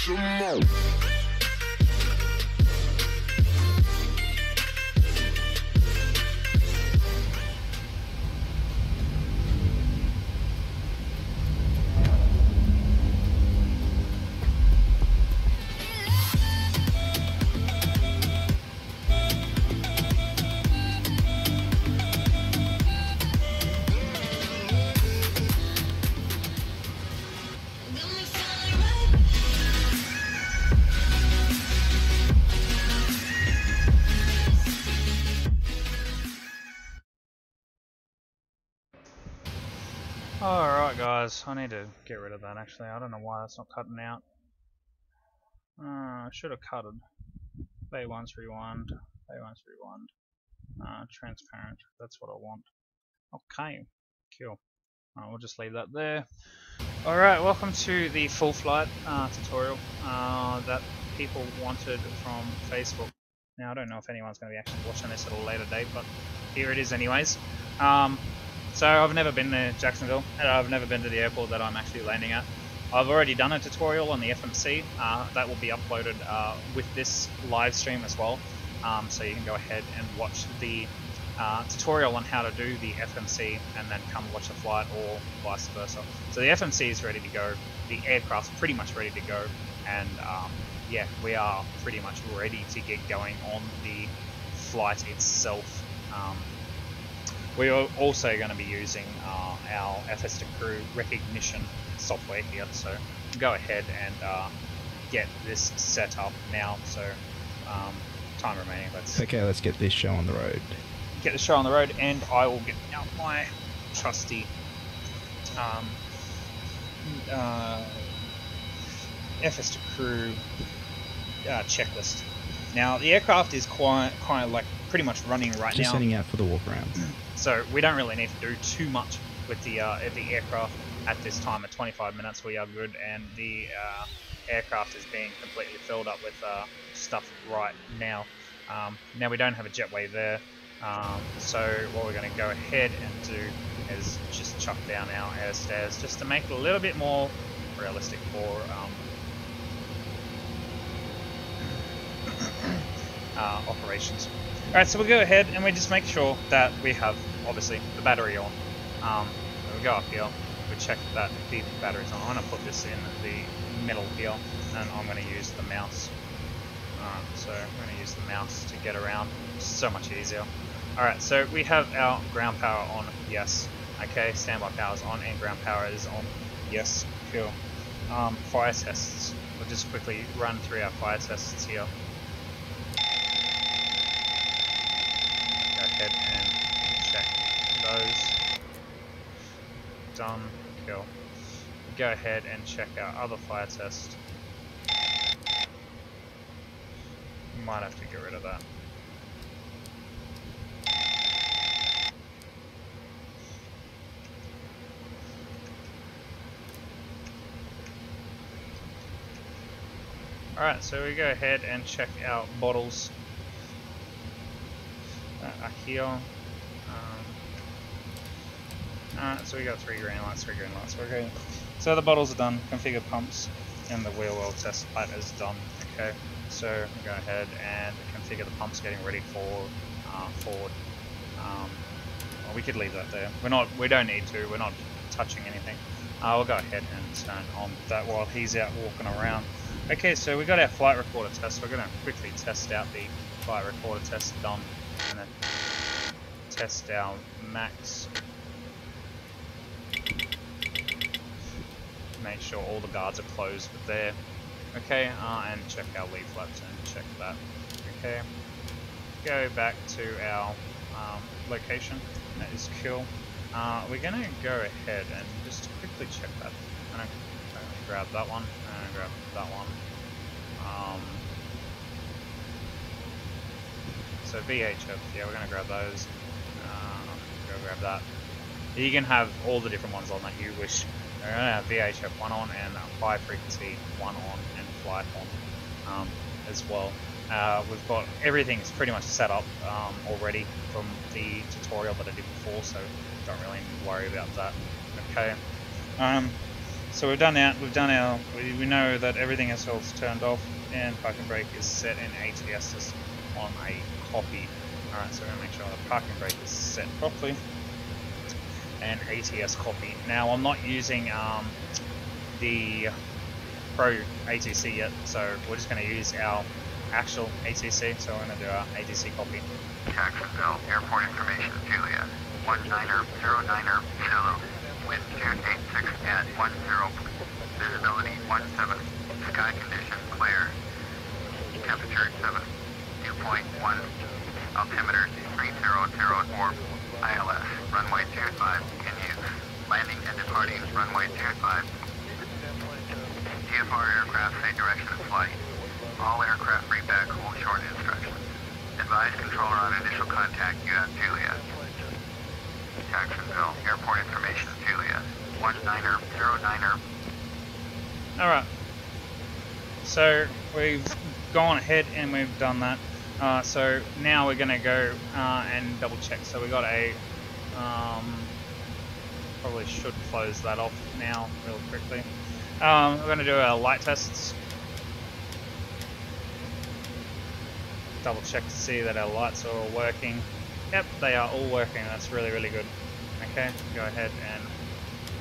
some more. Alright guys, I need to get rid of that actually. I don't know why that's not cutting out. I should have cutted. A1's rewind. A1's rewind. Transparent. That's what I want. Okay. Cool. We'll just leave that there. Alright, welcome to the full flight tutorial that people wanted from Facebook. Now I don't know if anyone's going to be actually watching this at a later date, but here it is anyways. So I've never been to Jacksonville, and I've never been to the airport that I'm actually landing at. I've already done a tutorial on the FMC, that will be uploaded with this live stream as well. So you can go ahead and watch the tutorial on how to do the FMC and then come watch the flight, or vice versa. So the FMC is ready to go, the aircraft's pretty much ready to go, and yeah, we are pretty much ready to get going on the flight itself. We are also going to be using our FS to Crew recognition software here, so go ahead and get this set up now. So time remaining. Let's get this show on the road. Get the show on the road, and I will get out my trusty FS to Crew checklist. Now the aircraft is quite like pretty much running right now. Just setting out for the walk around. So we don't really need to do too much with the aircraft at this time. At 25 minutes we are good, and the aircraft is being completely filled up with stuff right now. Now we don't have a jetway there, so what we're going to go ahead and do is just chuck down our air stairs just to make it a little bit more realistic for operations. Alright, so we'll go ahead and we just make sure that we have, obviously, the battery on. We go up here, we check that the battery's on. I'm going to put this in the middle here, and I'm going to use the mouse. So I'm going to use the mouse to get around. It's so much easier. Alright, so we have our ground power on, yes. Okay, standby power is on, and ground power is on, yes. Cool. Fire tests. We'll just quickly run through our fire tests here. Ahead and check those. Done. Cool. Go ahead and check our other fire test. Might have to get rid of that. Alright, so we go ahead and check our bottles. Here. So we got 3 green lights, 3 green lights. Okay. So the bottles are done, configure pumps, and the wheel well test light is done. Okay. So we go ahead and configure the pumps, getting ready for forward. Well, we could leave that there. We don't need to. We're not touching anything. We'll go ahead and turn on that while he's out walking around. Okay. So we got our flight recorder test. We're going to quickly test out the flight recorder test done. And then test our max. Make sure all the guards are closed with there. Okay, and check our lead flaps and check that. Okay, go back to our location. That is cool. We're gonna go ahead and just quickly check that. I'm gonna grab that one and grab that one. So VHF, yeah, we're going to grab those. Go grab that. You can have all the different ones on that you wish. We're going to have VHF 1 on and high frequency 1 on and flight on as well. We've got everything's pretty much set up already from the tutorial that I did before, so don't really need to worry about that. Okay. So we know that everything else turned off, and parking brake is set in ATS system on a copy. Alright, so we're going to make sure the parking brake is set properly, and ATS copy. Now I'm not using the Pro ATC yet, so we're just going to use our actual ATC, so we're going to do our ATC copy. Jacksonville, airport information, Julia, 1909er, Zulu, wind 286 at 10, visibility 17, sky condition clear, temperature 7, dew point 1, altimeter 3004, ILS, runway 25 in use, landing and departing runway 25, DFR aircraft say direction of flight, all aircraft read back hold short instructions. Advise controller on initial contact, you have Julia. Jacksonville, airport information, Julia. 1909er. Alright. So we've gone ahead and we've done that. So now we're going to go and double check. So we got a... probably should close that off now real quickly. We're going to do our light tests. Double check to see that our lights are all working. Yep, they are all working. That's really, really good. Okay, go ahead and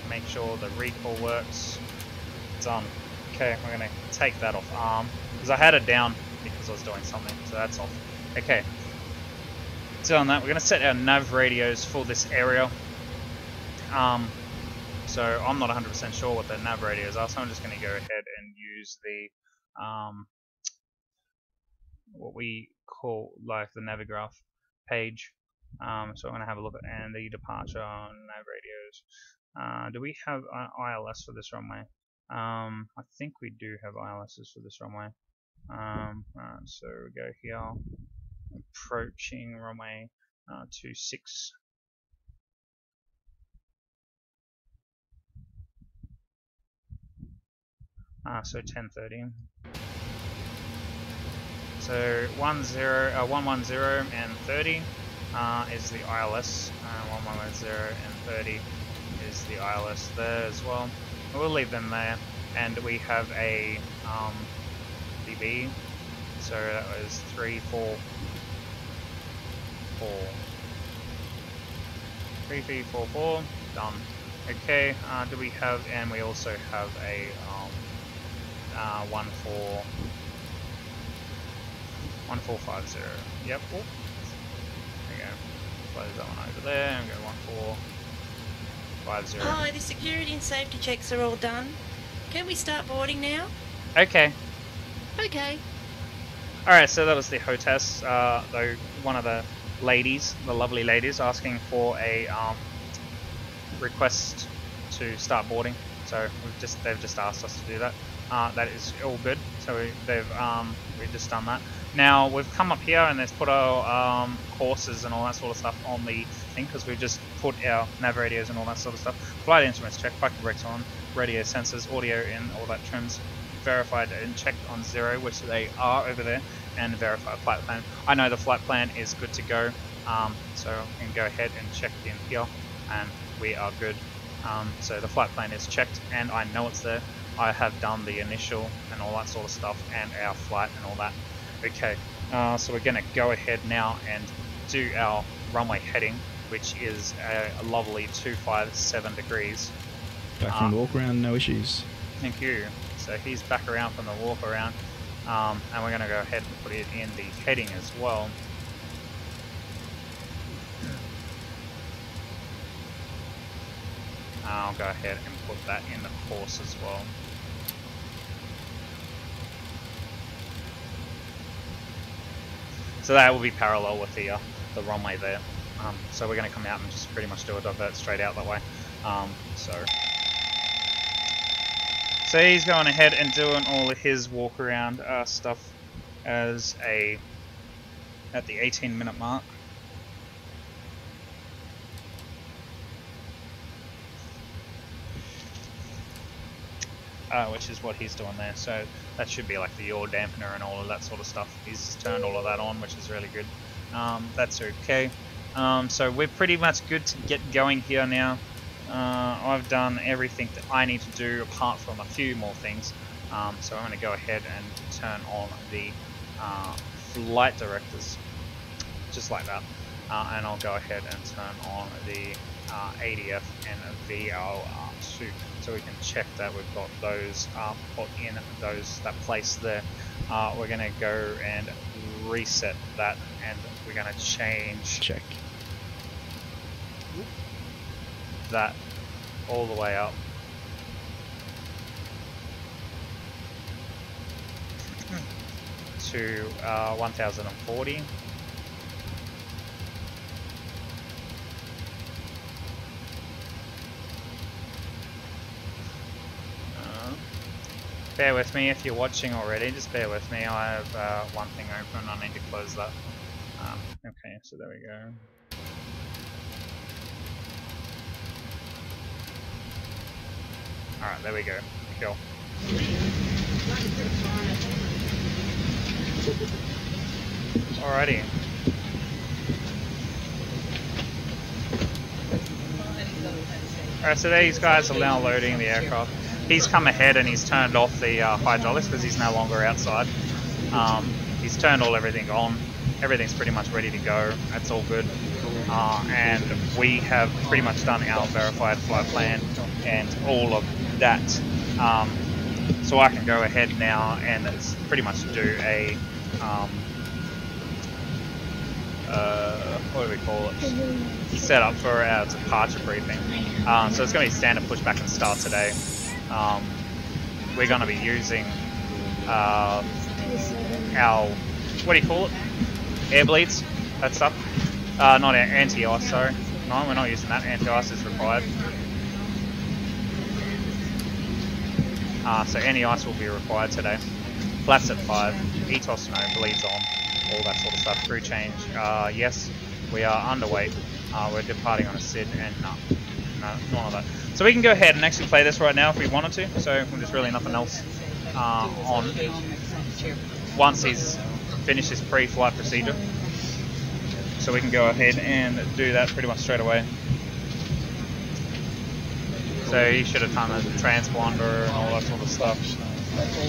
make sure the recall works. Done. Okay, we're going to take that off arm because I had it down because I was doing something, so that's off. Okay, done that. We're going to set our nav radios for this area. So I'm not 100% sure what the nav radios are, so I'm just going to go ahead and use the what we call like the Navigraph page. So I'm going to have a look at and the departure on nav radios. Do we have ILS for this runway? I think we do have ILSs for this runway. Alright, so we go here, approaching runway 26. So 10:30. So 110 and 30 is the ILS. 1110 and 30 is the ILS there as well. We'll leave them there, and we have a DB. So that was 344. 3344. Done. Okay. Do we have? And we also have a 1450. Yep. Oh. There we go. Close that one over there and go 1450. Hi, the security and safety checks are all done. Can we start boarding now? Okay. Okay. Alright, so that was the H.O.T.A.S. Though one of the ladies, the lovely ladies, asking for a request to start boarding. So they've just asked us to do that. That is all good. So we've just done that. Now we've come up here and let's put our courses and all that sort of stuff on the thing because we've just put our nav radios and all that sort of stuff. Flight instruments checked, parking brakes on, radio sensors, audio in, all that trims verified and checked on 0, which they are over there, and verify flight plan. I know the flight plan is good to go, so we can go ahead and check in here, and we are good. So the flight plan is checked, and I know it's there. I have done the initial and all that sort of stuff, and our flight and all that. Okay, so we're going to go ahead now and do our runway heading, which is a lovely 257 degrees. Back from the walk around, no issues. Thank you. So he's back around from the walk around, and we're going to go ahead and put it in the heading as well. I'll go ahead and put that in the course as well. So that will be parallel with the runway there. So we're going to come out and just pretty much do a divert straight out that way. So he's going ahead and doing all of his walk around stuff as at the 18-minute mark. Which is what he's doing there. So that should be like the yaw dampener and all of that sort of stuff. He's turned all of that on, which is really good. That's okay. So we're pretty much good to get going here now. I've done everything that I need to do apart from a few more things. So I'm going to go ahead and turn on the flight directors, just like that. And I'll go ahead and turn on the ADF and VLR2, so we can check that we've got those put in that place there. We're going to go and reset that, and we're going to change that all the way up to 1040. Bear with me if you're watching already, just bear with me. I have one thing open, I need to close that. Okay, so there we go. Alright, there we go. Cool. Alrighty. Alright, so these guys are now loading the aircraft. He's come ahead and he's turned off the hydraulics because he's no longer outside. He's turned everything on. Everything's pretty much ready to go. That's all good. And we have pretty much done our verified flight plan and all of that. So I can go ahead now and pretty much do a what do we call it? Set up for our departure briefing. So it's going to be standard pushback and start today. We're going to be using our, what do you call it? Air bleeds, that stuff. Not anti-ice, sorry. No, we're not using that. Anti-ice is required. So anti-ice will be required today. Flats at 5. H.O.T.A.S no, bleeds on. All that sort of stuff. Crew change, yes. We are underweight. We're departing on a SID, and no, none of that. So we can go ahead and actually play this right now if we wanted to. So there's really nothing else on. Once he's finished his pre-flight procedure, so we can go ahead and do that pretty much straight away. So he should have done the transponder and all that sort of stuff.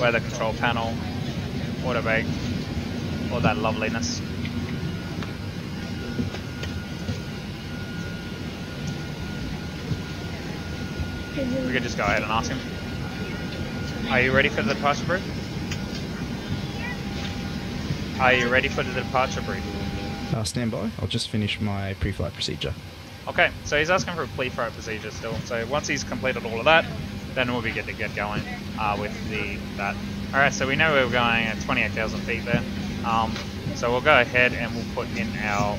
Weather control panel, auto brake, all that loveliness. We could just go ahead and ask him. Are you ready for the departure brief? Are you ready for the departure brief? Stand by. I'll just finish my pre-flight procedure. Okay, so he's asking for a pre-flight procedure still. So once he's completed all of that, then we'll be good to get going with that. Alright, so we know we're going at 28,000 feet there. So we'll go ahead and we'll put in our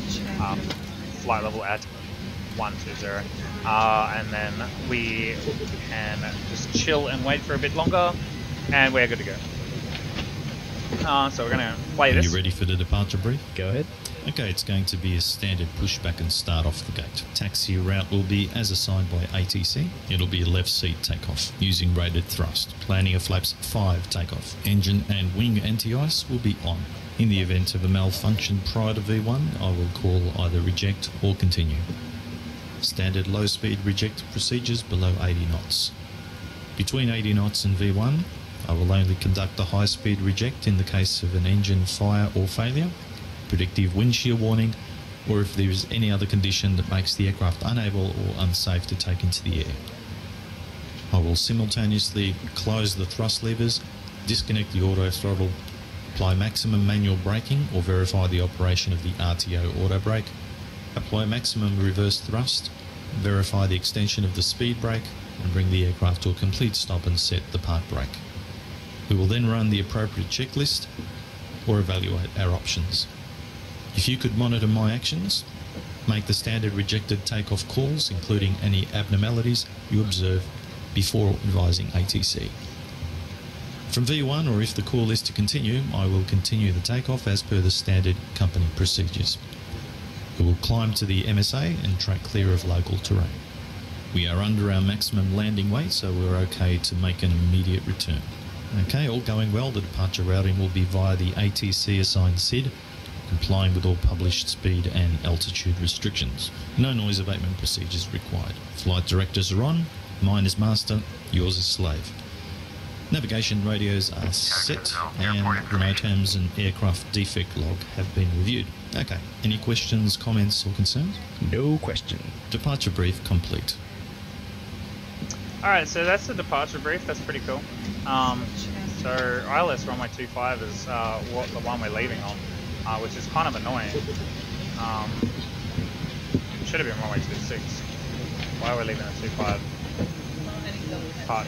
flight level at 120. And then we can just chill and wait for a bit longer, and we're good to go. So we're going to play this. Are you ready for the departure brief? Go ahead. Okay, it's going to be a standard pushback and start off the gate. Taxi route will be as assigned by ATC. It'll be a left seat takeoff using rated thrust. Planning of flaps 5 takeoff. Engine and wing anti-ice will be on. In the event of a malfunction prior to V1, I will call either reject or continue. Standard low speed reject procedures below 80 knots. Between 80 knots and V1, I will only conduct a high speed reject in the case of an engine fire or failure, predictive wind shear warning, or if there is any other condition that makes the aircraft unable or unsafe to take into the air. I will simultaneously close the thrust levers, disconnect the auto throttle, apply maximum manual braking or verify the operation of the RTO auto brake, apply maximum reverse thrust, verify the extension of the speed brake, and bring the aircraft to a complete stop and set the park brake. We will then run the appropriate checklist or evaluate our options. If you could monitor my actions, make the standard rejected takeoff calls, including any abnormalities you observe before advising ATC. From V1, or if the call is to continue, I will continue the takeoff as per the standard company procedures. We will climb to the MSA and track clear of local terrain. We are under our maximum landing weight, so we're okay to make an immediate return. Okay, all going well, the departure routing will be via the ATC assigned SID, complying with all published speed and altitude restrictions. No noise abatement procedures required. Flight directors are on, mine is master, yours is slave. Navigation radios are set, and remote hams and aircraft defect log have been reviewed. Okay, any questions, comments or concerns? No question. Departure brief complete. Alright, so that's the departure brief, that's pretty cool. So ILS runway 25 is the one we're leaving on, which is kind of annoying. Should have been runway 26. Why are we leaving at 25? Part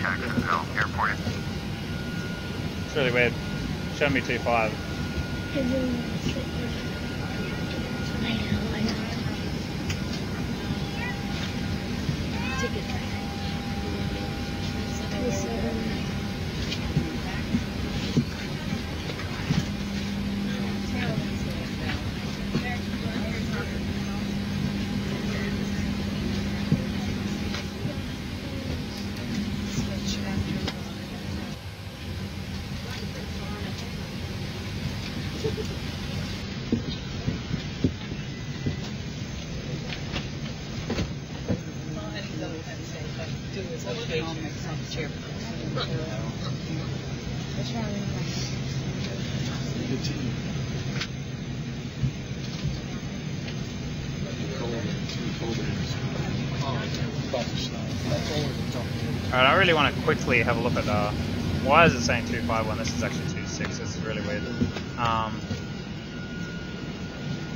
Jacksonville, airport. It's really weird. Showing me 25. Alright, I really want to quickly have a look at why is it saying 25 when this is actually 26? This is really weird. So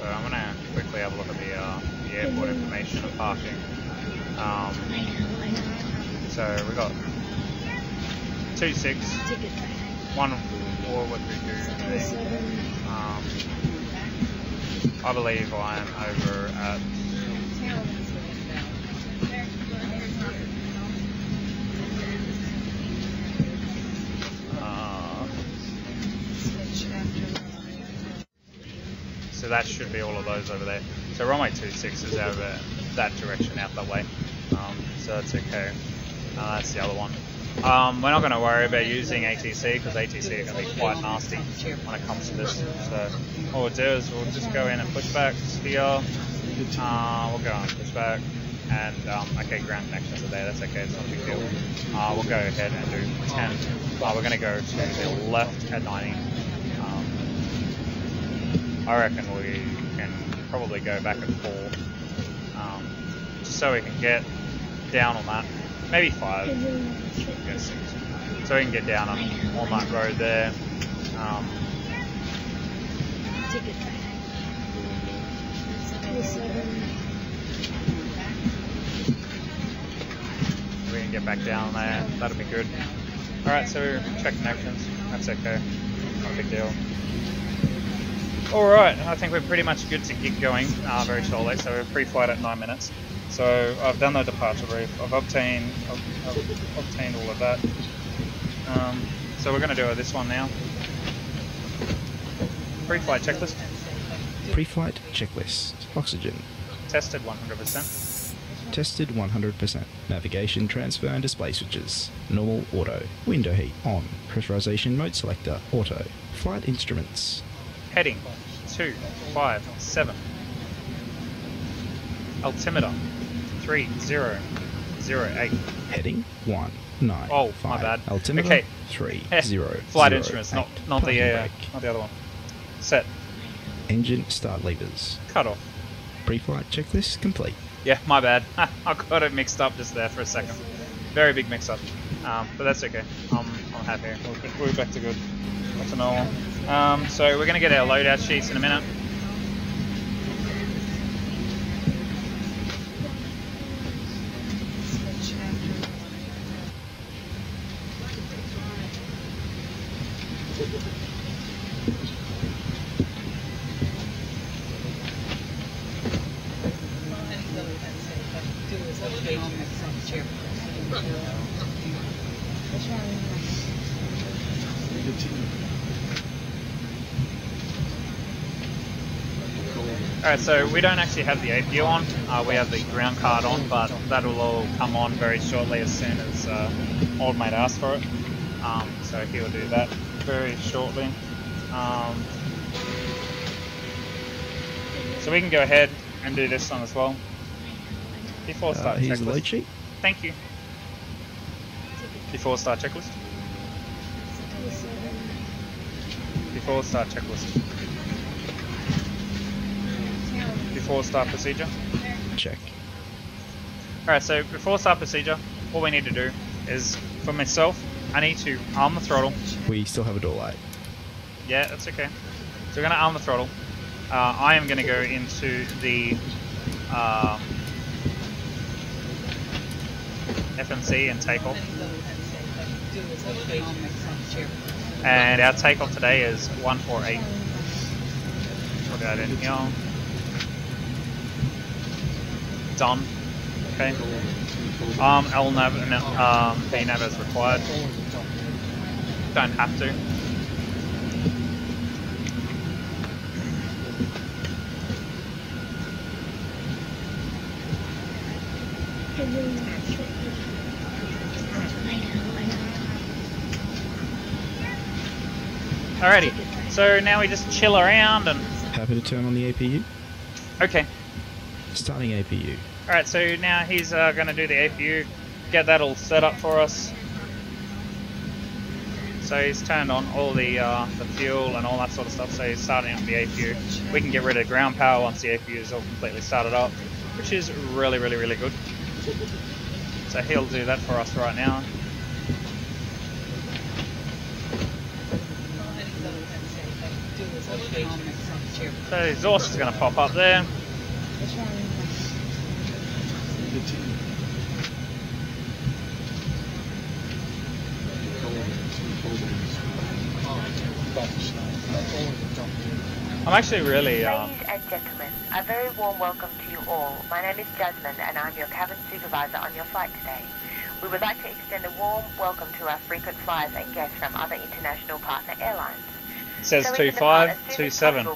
I'm going to quickly have a look at the airport information and parking. So we got 26, 14132. I believe I am over at so that should be all of those over there. So runway 26 is over that direction out that way. So that's okay. That's the other one. We're not going to worry about using ATC because ATC are going to be quite nasty when it comes to this. So what we'll do is we'll just go in and push back here. We'll go and push back. And okay, ground connections are there. That's okay. It's not a big deal. We'll go ahead and do 10. We're going to go to the left at 90. I reckon we can probably go back at 4, just so we can get down on that. Maybe 5, go 6. So we can get down on that road there. We can get back down there. That'll be good. Alright, so check connections. That's okay. Not a big deal. Alright, I think we're pretty much good to get going very shortly, so we're pre-flight at 9 minutes. So I've done the departure brief, I've obtained all of that. So we're going to do this one now. Pre-flight checklist. Pre-flight checklist. Oxygen. Tested 100%. Tested 100%. Navigation, transfer and display switches. Normal, auto. Window heat, on. Pressurization mode selector, auto. Flight instruments. Heading 257. Altimeter 3008. Heading 195. Oh, my bad. Altimeter okay. 30. Flight instruments, not the other one. Set. Engine start levers. Cut off. Pre-flight checklist complete. Yeah, my bad. I got it mixed up just there for a second. Very big mix-up. But that's okay. I'm happy. We're back to good. Back to normal. So we're going to get our loadout sheets in a minute. Alright, so we don't actually have the APU on, we have the ground card on, but that'll all come on very shortly as soon as Old Mate asks for it. So he'll do that very shortly. So we can go ahead and do this one as well. Before start Here's the checklist. load sheet. Thank you. Before start checklist. Before start checklist. Before start procedure. Check. Alright, so before start procedure, what we need to do is, for myself, I need to arm the throttle. We still have a door light. Yeah, that's okay. So we're going to arm the throttle. I am going to go into the FNC and take off. And our takeoff today is 148. Put that in here. Done. Okay. LNAV and VNAV as required. Don't have to. Alrighty, so now we just chill around and... Happy to turn on the APU. Okay. Starting APU. Alright, so now he's going to do the APU, get that all set up for us. So he's turned on all the fuel and all that sort of stuff, so he's starting up the APU. We can get rid of ground power once the APU is all completely started up, which is really, really, really good. So he'll do that for us right now. So the exhaust is going to pop up there. I'm actually really... Ladies and gentlemen, a very warm welcome to you all. My name is Jasmine and I'm your cabin supervisor on your flight today. We would like to extend a warm welcome to our frequent flyers and guests from other international partner airlines. It says 25, 27.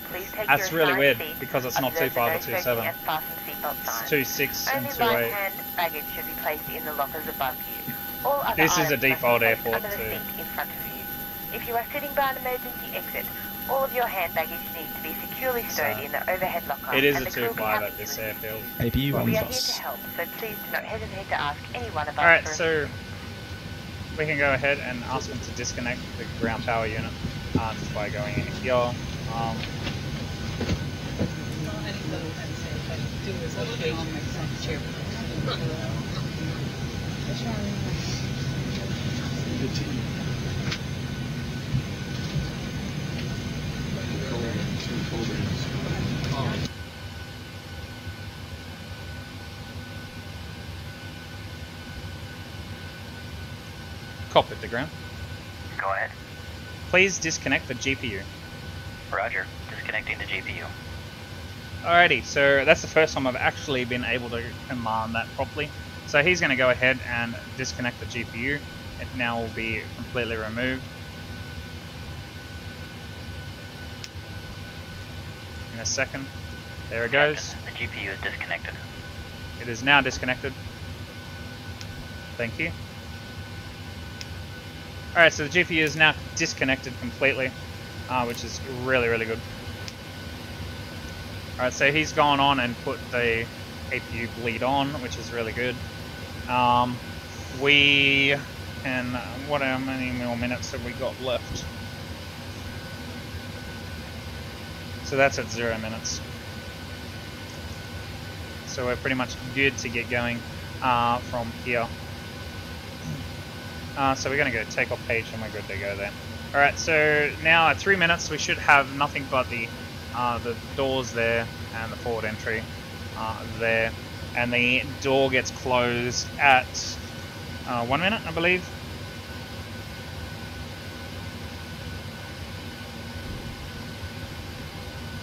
That's really weird because it's not 25 or 27. It's 26 and 28. Only right-hand baggage should be placed in the lockers above you. All other This is a items default must be airport placed under the too. seat in front of you. If you are sitting by an emergency exit, all of your hand baggage needs to be securely stowed in the overhead locker. It is and a the crew will be 2.5 happy at this to assist. airfield. APU on We are here bus. to help, so please do not hesitate to ask any one of us. Alright, for so we can go ahead and ask them to disconnect the ground power unit just by going in here. Cockpit to ground. Go ahead. Please disconnect the GPU. Roger. Disconnecting the GPU. Alrighty, so that's the first time I've actually been able to command that properly. So he's going to go ahead and disconnect the GPU. It now will be completely removed. In a second. There it goes. The GPU is disconnected. It is now disconnected. Thank you. Alright, so the GPU is now disconnected completely, which is really, really good. Alright, so he's gone on and put the APU bleed on, which is really good. We can... how many more minutes have we got left? So that's at 0 minutes. So we're pretty much good to get going from here. So we're going to go take off page and we're good to go there. Alright, so now at 3 minutes we should have nothing but the doors there and the forward entry there. And the door gets closed at 1 minute, I believe.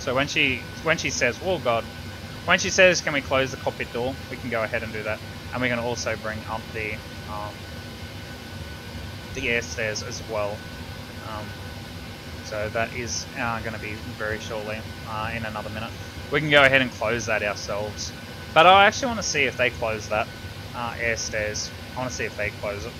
So when she says, oh god, when she says can we close the cockpit door, we can go ahead and do that. And we can also bring up the the air stairs as well. So that is going to be very shortly, in another minute. We can go ahead and close that ourselves. But I actually want to see if they close that air stairs. I want to see if they close it.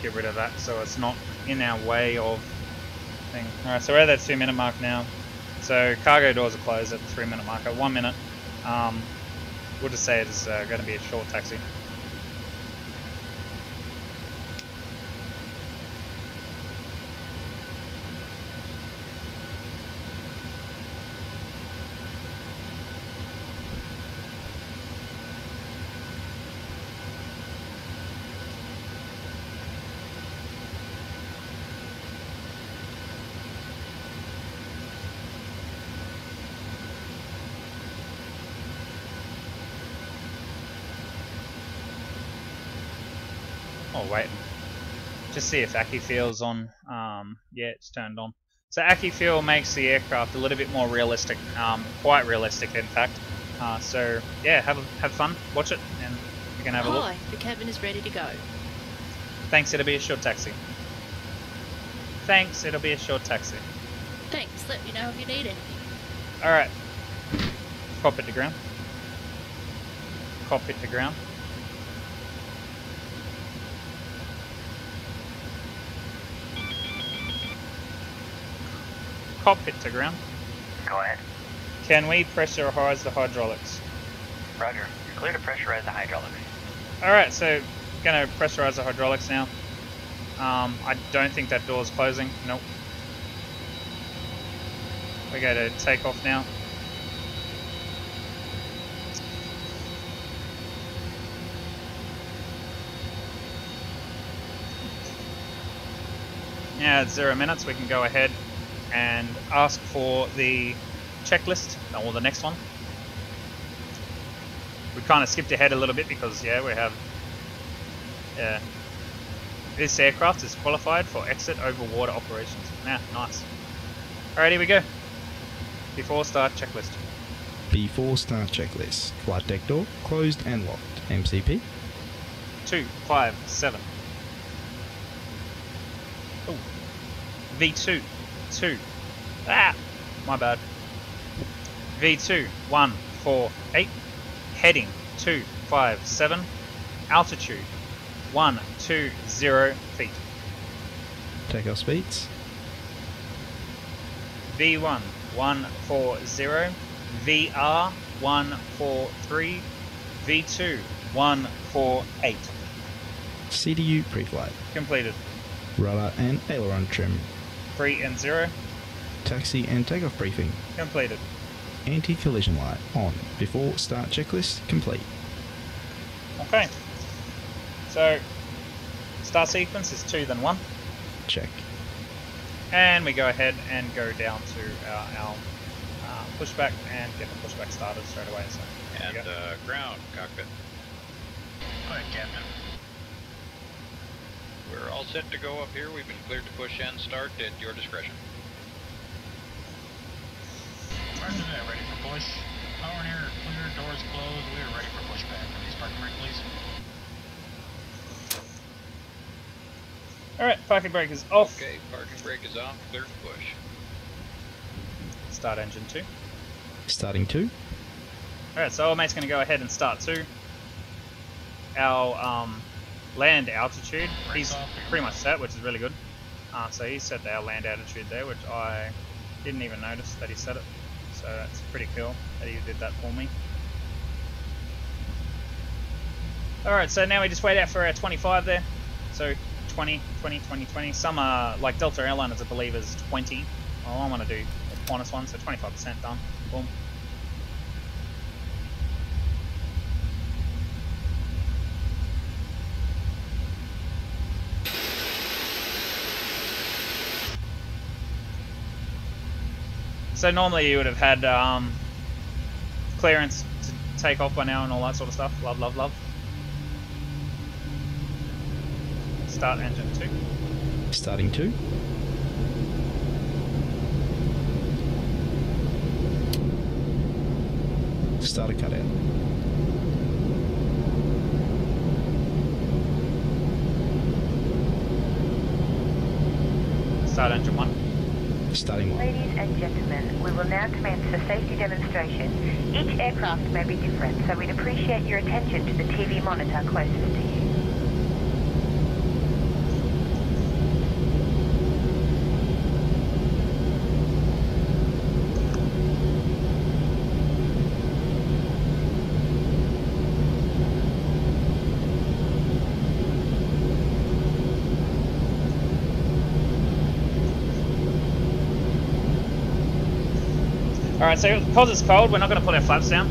Get rid of that so it's not in our way of thing. Alright, so we're at that 2 minute mark now. So cargo doors are closed at the 3 minute mark. At 1 minute, we'll just say it's going to be a short taxi. Oh wait, just see if Accu Feel's on. Yeah, it's turned on. So Accu Feel makes the aircraft a little bit more realistic, quite realistic in fact. So yeah, have fun, watch it, and you can have a look. Hi, the cabin is ready to go. Thanks, it'll be a short taxi. Thanks, it'll be a short taxi. Thanks, let me know if you need anything. Alright. Cockpit to ground. Cockpit to ground. Cockpit to ground. Go ahead. Can we pressurize the hydraulics? Roger. You're clear to pressurize the hydraulics. Alright, so gonna pressurize the hydraulics now. I don't think that door's closing. Nope. We go to take off now. Now at 0 minutes we can go ahead and ask for the checklist, or the next one. We kind of skipped ahead a little bit because, yeah, we have... this aircraft is qualified for exit over water operations. Nah, nice. Alright, here we go. Before start checklist. Before start checklist. Flight deck door closed and locked. MCP 257. Oh. V2 2. Ah, my bad. V2 148. Heading 257. Altitude 120 feet. Takeoff speeds. V1 140. VR 143. V2 148. CDU pre-flight. Completed. Rudder and aileron trim. 3 and 0. Taxi and takeoff briefing. Completed. Anti-collision light on. Before start checklist complete. Okay. So, start sequence is 2 then 1. Check. And we go ahead and go down to our pushback and get the pushback started straight away. So, And ground, cockpit. Go ahead, Captain. We're all set to go up here. We've been cleared to push and start at your discretion. Roger that, ready for push. Power and air clear, doors closed. We are ready for pushback. Release parking brake, please. alright, parking brake is off. Okay, parking brake is off. Clear to push. Start engine 2. Starting 2. Alright, so our mate's going to go ahead and start 2. Our land altitude, he's pretty much set, which is really good. So he set our land altitude there, which I didn't even notice that he set it. So that's pretty cool that he did that for me. Alright, so now we just wait out for our 25 there. So 20, 20, 20, 20. Some like Delta Airliners, I believe, is 20. Well, I want to do a Qantas one, so 25% done. Boom. So normally you would have had clearance to take off by now and all that sort of stuff. Love, love, love. Start engine 2. Starting 2. Starter cut out. Start engine 1. Starting 1. Ladies and gentlemen, we will now commence the safety demonstration. Each aircraft may be different, so we'd appreciate your attention to the TV monitor closest to you. Alright, so because it's cold, we're not going to put our flaps down,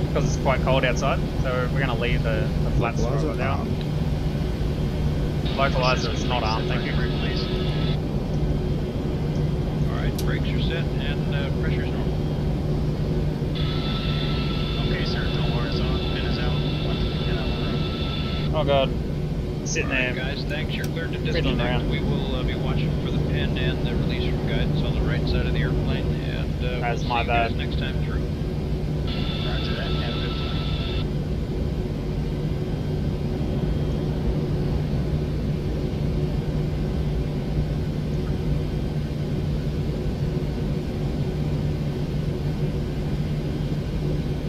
because it's quite cold outside, so we're going to leave the flaps right down. Localizer is not armed, thank you. Alright, brakes are set and pressure's normal. Okay, sir, no horizontal, pin is out. 1 out. Oh god. Sitting Alright, there. guys, thanks. You're cleared to Fiddling disconnect. around. We will be watching for the pin and the release from guidance on the right side of the airplane, and That's we'll my see you guys bad. next time through. Roger that, have a good flight.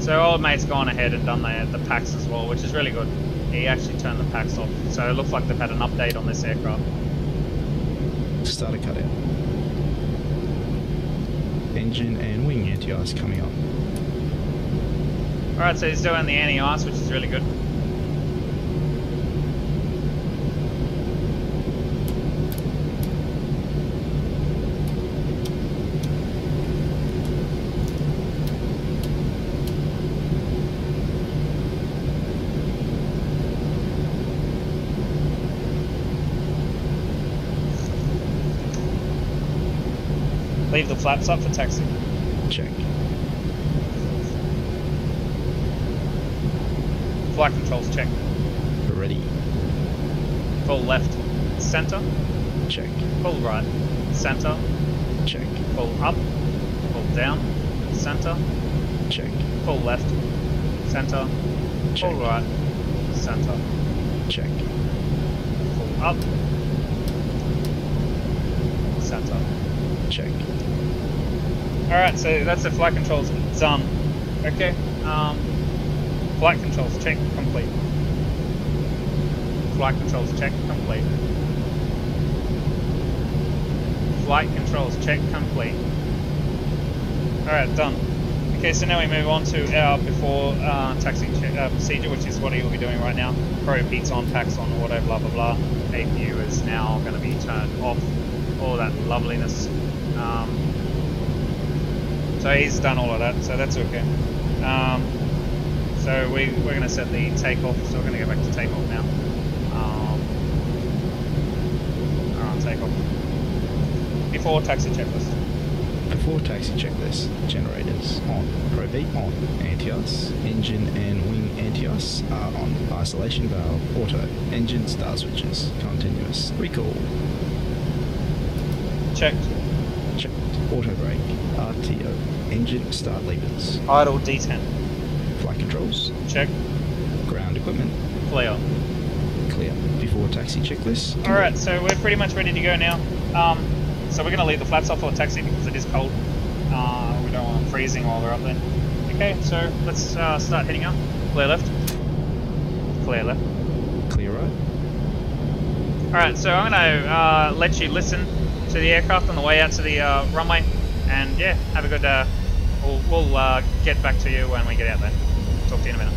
So old mate's gone ahead and done the packs as well, which is really good. He actually turned the packs off, so it looks like they've had an update on this aircraft. Starter cut out. Engine and wing anti-ice coming on. Alright, so he's doing the anti-ice, which is really good. Leave the flaps up for taxi. Check. Flight controls check. Ready. Full left, center. Check. Full right, center. Check. Full up, full down, center. Check. Full left, center. Check. Full right, center. Check. Full up, center. Check. Alright, so that's the flight controls done. Okay, flight controls check complete. Flight controls check complete. Flight controls check complete. Alright, done. Okay, so now we move on to our before taxi procedure, which is what he will be doing right now. Probe heats on, packs on, auto, blah blah blah. APU is now going to be turned off. All that loveliness. So he's done all of that, so that's okay. So we're going to set the takeoff, so we're going to go back to takeoff now. Takeoff. Before taxi checklist. Before taxi checklist, generators on. Probe heat on. Anti-ice. Engine and wing anti-ice are on. Isolation valve auto. Engine star switches continuous. Recall. Checked. Checked. Auto brake. RTO. Engine start levers. Idle D10. Flight controls. Check. Ground equipment. Clear. Clear. Before taxi checklist. Alright, so we're pretty much ready to go now. So we're going to leave the flaps off for the taxi because it is cold. We don't want them freezing while we're up there. Okay, so let's start heading up. Clear left. Clear left. Clear right. Alright, so I'm going to let you listen to the aircraft on the way out to the runway. And yeah, have a good, we'll get back to you when we get out there. Talk to you in a minute.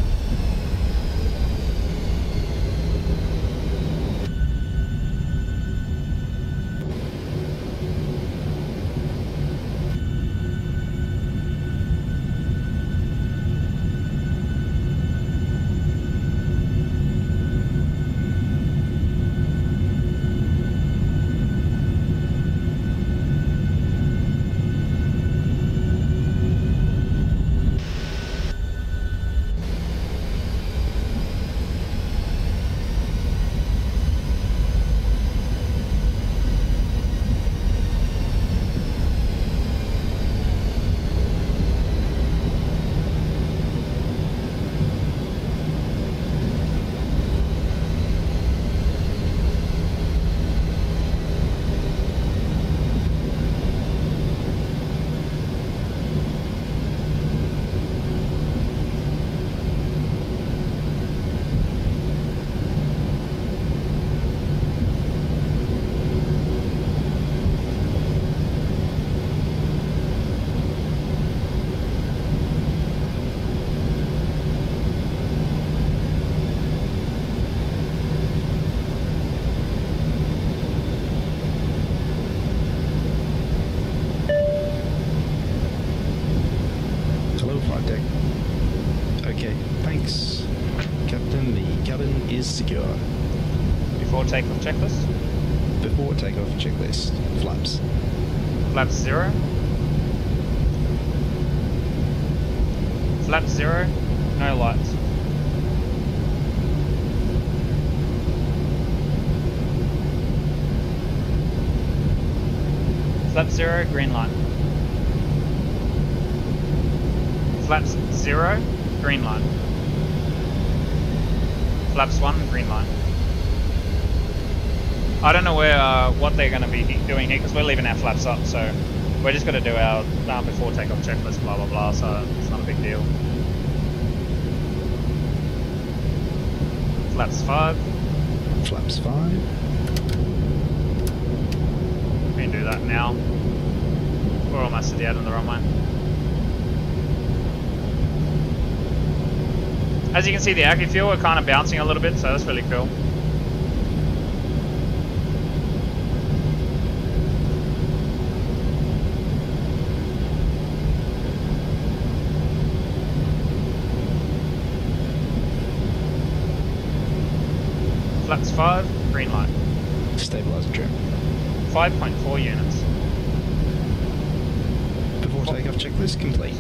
flight deck. Okay, thanks. Captain, the cabin is secure. Before takeoff checklist. Before takeoff checklist. Flaps. Flaps 0. Flaps 0. No lights. Flaps 0. Green light. Flaps 0. Green light. Flaps 1. Green light. I don't know what they're going to be doing here because we're leaving our flaps up, so we're just going to do our before takeoff checklist, blah blah blah. So it's not a big deal. Flaps 5. Flaps 5. We can do that now. We're almost at the end of the runway. As you can see, the Accu Feel, we're kind of bouncing a little bit, so that's really cool. Flaps 5, green light. Stabilizer trim. 5.4 units. Before takeoff checklist complete.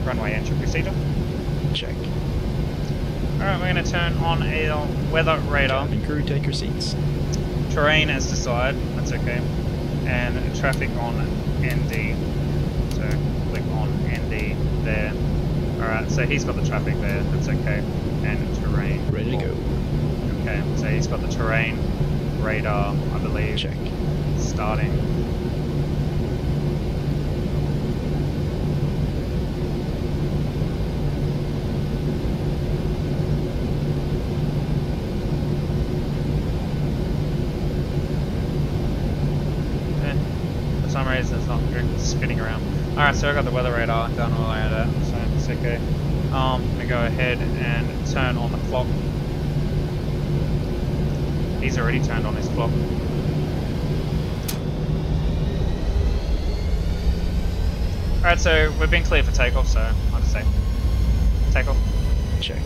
Runway entry procedure. Check. Alright, we're going to turn on a weather radar. Cabin crew, take your seats. Terrain as desired, that's okay. And traffic on ND. So click on ND there. Alright, so he's got the traffic there, that's okay. And terrain. Ready to go. Okay, so he's got the terrain radar, I believe. Check. Starting. For some reason it's not spinning around. Alright, so I got the weather radar done all around that, so it's okay. I'm gonna go ahead and turn on the clock. He's already turned on his clock. Alright, so we've been cleared for takeoff, so I'll just say takeoff. Check.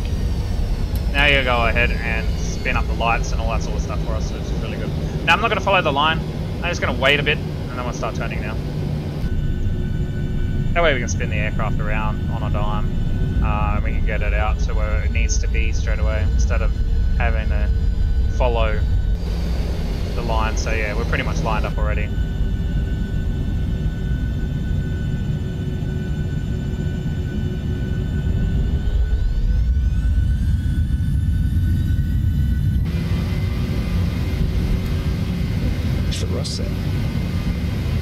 Now you go ahead and spin up the lights and all that sort of stuff for us, so it's really good. Now I'm not going to follow the line, I'm just going to wait a bit and then we'll start turning now. That way we can spin the aircraft around on a dime and we can get it out to where it needs to be straight away instead of having to follow the line. So yeah, we're pretty much lined up already.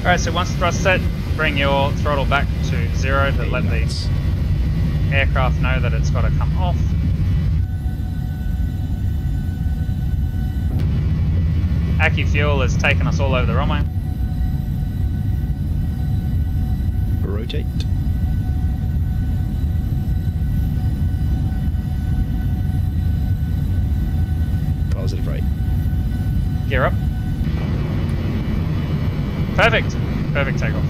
Alright, so once the thrust set, bring your throttle back to 0 to let the aircraft know that it's got to come off. Accu Feel has taken us all over the runway. Rotate. Positive rate. Gear up. Perfect. Perfect takeoff.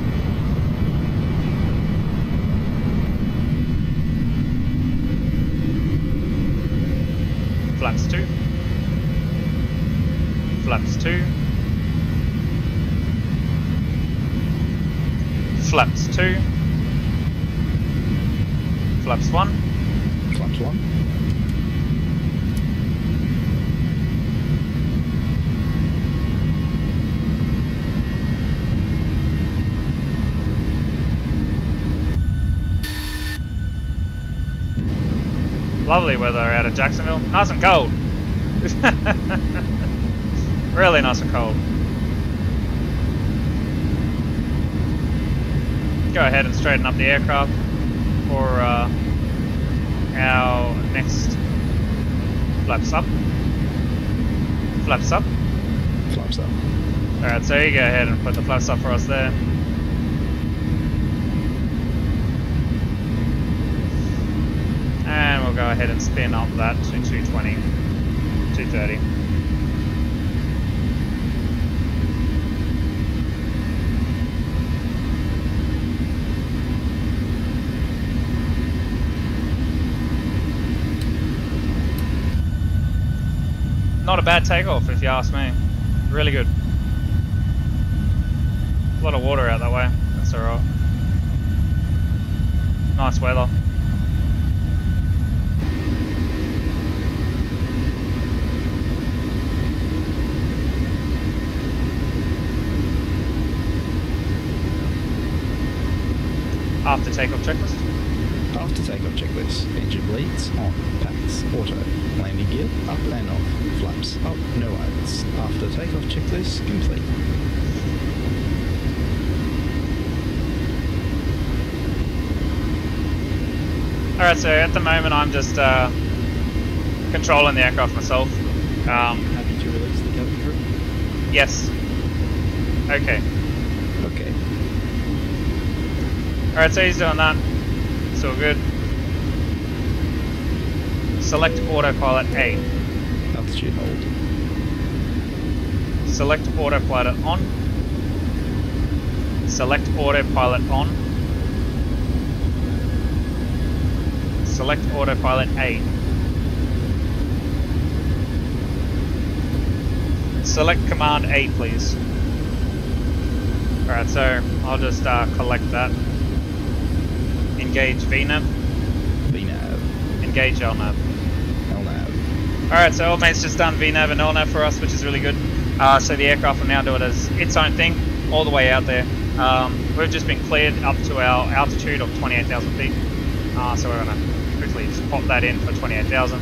Flaps 2. Flaps 2. Flaps 2. Flaps 1. Flaps 1. Lovely weather out of Jacksonville. Nice and cold. Really nice and cold. Go ahead and straighten up the aircraft for our next flaps up. Flaps up. Flaps up. Alright, so you go ahead and put the flaps up for us there. And we'll go ahead and spin up that to 220, 230. Not a bad takeoff if you ask me. Really good. A lot of water out that way. That's alright. Nice weather. After takeoff checklist. After takeoff checklist. Engine bleeds on. Packs. Auto. Landing gear up and off. Flaps up. No lights. After takeoff checklist complete. Alright, so at the moment I'm just controlling the aircraft myself. Happy to release the cabin crew? Yes. Okay. Okay. Alright, so he's doing that. It's all good. Select autopilot A. Altitude hold. Select autopilot on. Select autopilot on. Select autopilot A. Select command A, please. Alright, so I'll just collect that. Engage VNAV. VNAV. Engage LNAV. LNAV. Alright, so old mate's just done VNAV and LNAV for us, which is really good. So the aircraft will now do it as its own thing, all the way out there. We've just been cleared up to our altitude of 28,000 feet. So we're going to quickly just pop that in for 28,000.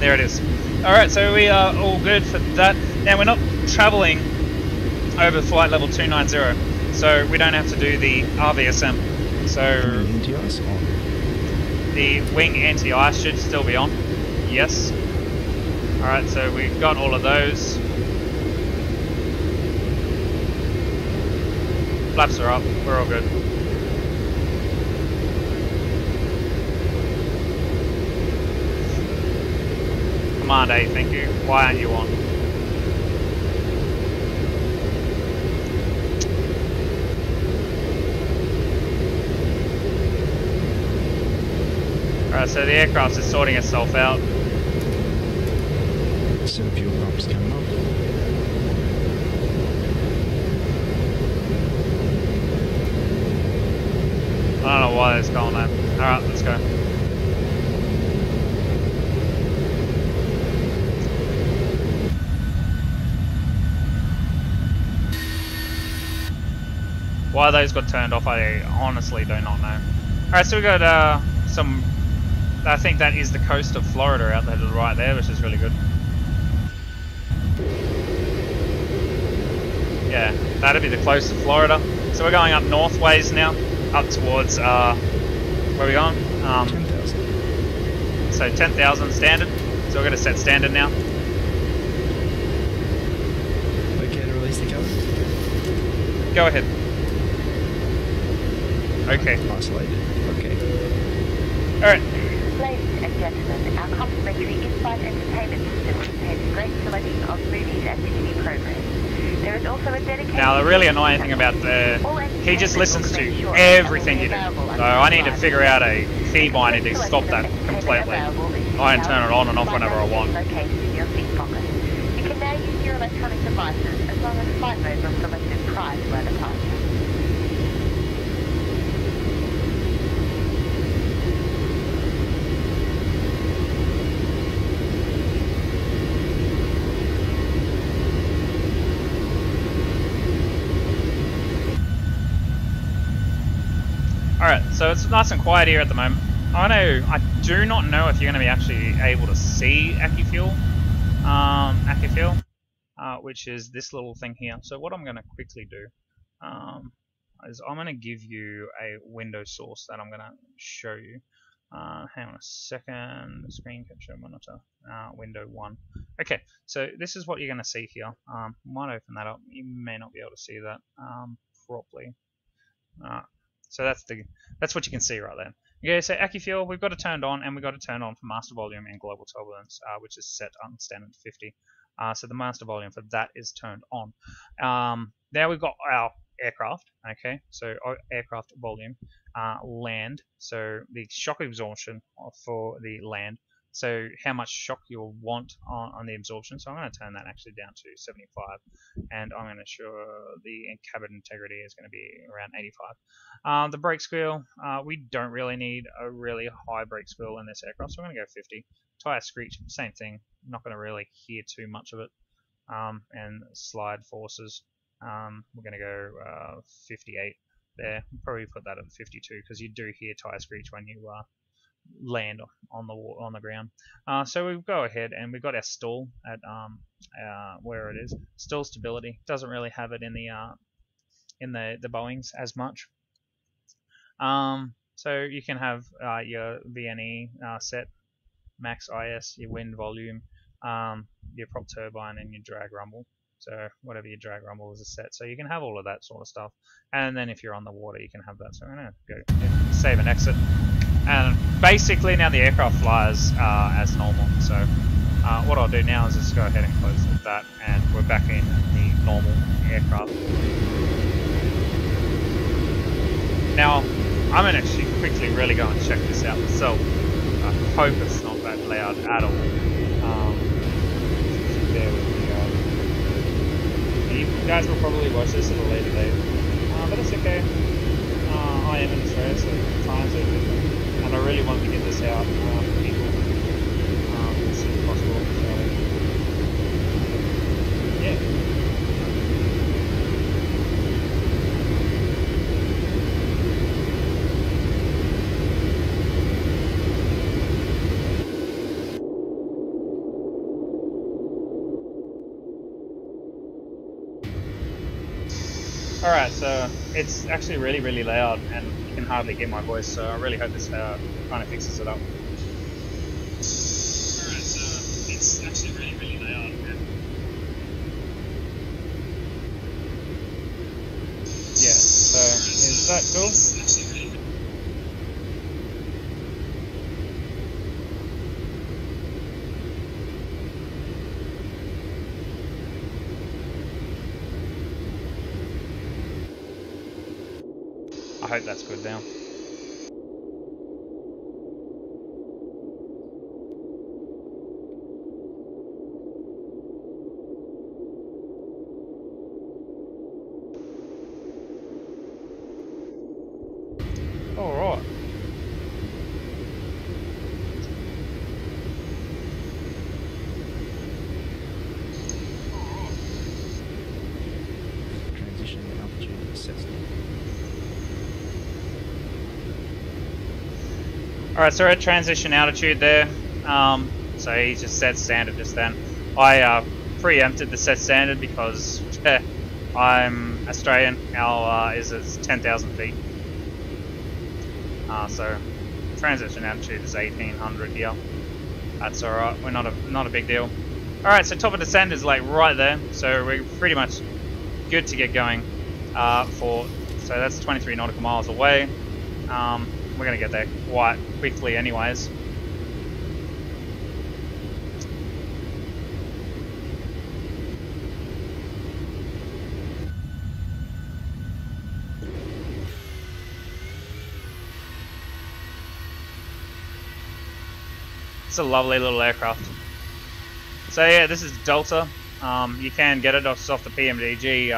There it is. Alright, so we are all good for that. Now we're not travelling over flight level 290, so we don't have to do the RVSM. So Anti-ice on. the wing anti-ice should still be on. Yes. Alright, so we've got all of those. Flaps are up, we're all good. Command A, thank you. Why aren't you on? Alright, so the aircraft is sorting itself out. Set of fuel pumps coming up. I don't know why it's going there. Alright, let's go. Why those got turned off, I honestly do not know. Alright, so we got some I think that is the coast of Florida out there to the right there, which is really good. Yeah, that'd be the coast of Florida. So we're going up northways now, up towards, where are we going? 10,000. So 10,000 standard. So we're going to set standard now. Okay to release the cover? Go ahead. Okay. Isolated. Okay. Alright. Ladies and gentlemen, our complimentary in-flight entertainment system contains a great selection of movies and TV programs. There is also a dedicated... Now the really annoying thing about he just listens to everything you do. So I need to figure out a key binding to stop that completely. I can turn it on and off whenever I want. You can now use your electronic devices as long as flight modes are selected prior to our departure. Alright, so it's nice and quiet here at the moment. I do not know if you're going to be actually able to see Accu Feel, which is this little thing here. So what I'm going to quickly do is I'm going to give you a window source that I'm going to show you. Hang on a second, screen capture monitor, window 1. Okay, so this is what you're going to see here. Might open that up. You may not be able to see that properly. So that's what you can see right there. Okay, so Accu Feel, we've got it turned on, and we've got it turned on for master volume and global turbulence, which is set on standard 50. So the master volume for that is turned on. Now we've got our aircraft. Okay, so our aircraft volume, land. So the shock absorption for the land. So how much shock you'll want on the absorption. So I'm going to turn that actually down to 75, and I'm going to show the cabin integrity is going to be around 85. The brake squeal, we don't really need a really high brake squeal in this aircraft, so I'm going to go 50. Tire screech, same thing. I'm not going to really hear too much of it. And slide forces, we're going to go 58 there. We'll probably put that at 52 because you do hear tire screech when you land on the ground. So we'll go ahead and we've got our stall at where it is. Stall stability doesn't really have it in the Boeings as much. So you can have your VNE set, max IS, your wind volume, your prop turbine, and your drag rumble. So whatever your drag rumble is set. So you can have all of that sort of stuff. And then if you're on the water, you can have that. So I'm going to go save and exit. And basically now the aircraft flies as normal. So what I'll do now is just go ahead and close that, and we're back in the normal aircraft. Now I'm going to actually quickly really go and check this out myself. I hope it's not that loud at all. Bear with me, guys. You guys will probably watch this at a later date, but it's okay. I am in Australia, so times are different, and I really want to get this out for people as soon as possible. So yeah. Alright, so it's actually really, really loud, and you can hardly get my voice, so I really hope this kind of fixes it up. Alright, so it's actually really, really loud. Yeah, so is that cool? I hope that's good now. Alright. Transition altitude assessment. Alright, so we're at transition altitude there. So he just set standard just then. I preempted the set standard because I'm Australian. Our is 10,000 feet. So transition altitude is 1800 here. That's alright. We're not a big deal. Alright, so top of descent is like right there. So we're pretty much good to get going. So that's 23 nautical miles away. We're gonna get there quite quickly, anyways. It's a lovely little aircraft. So yeah, this is Delta. You can get it off the PMDG.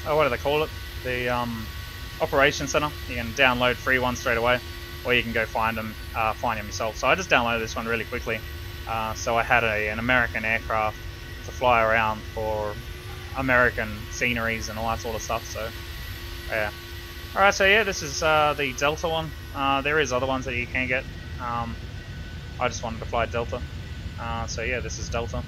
What do they call it? The Operations Center. You can download free ones straight away, or you can go find them yourself. So I just downloaded this one really quickly. So I had an American aircraft to fly around for American sceneries and all that sort of stuff. So yeah. Alright, so yeah, this is the Delta one. There is other ones that you can get. I just wanted to fly Delta. So yeah, this is Delta.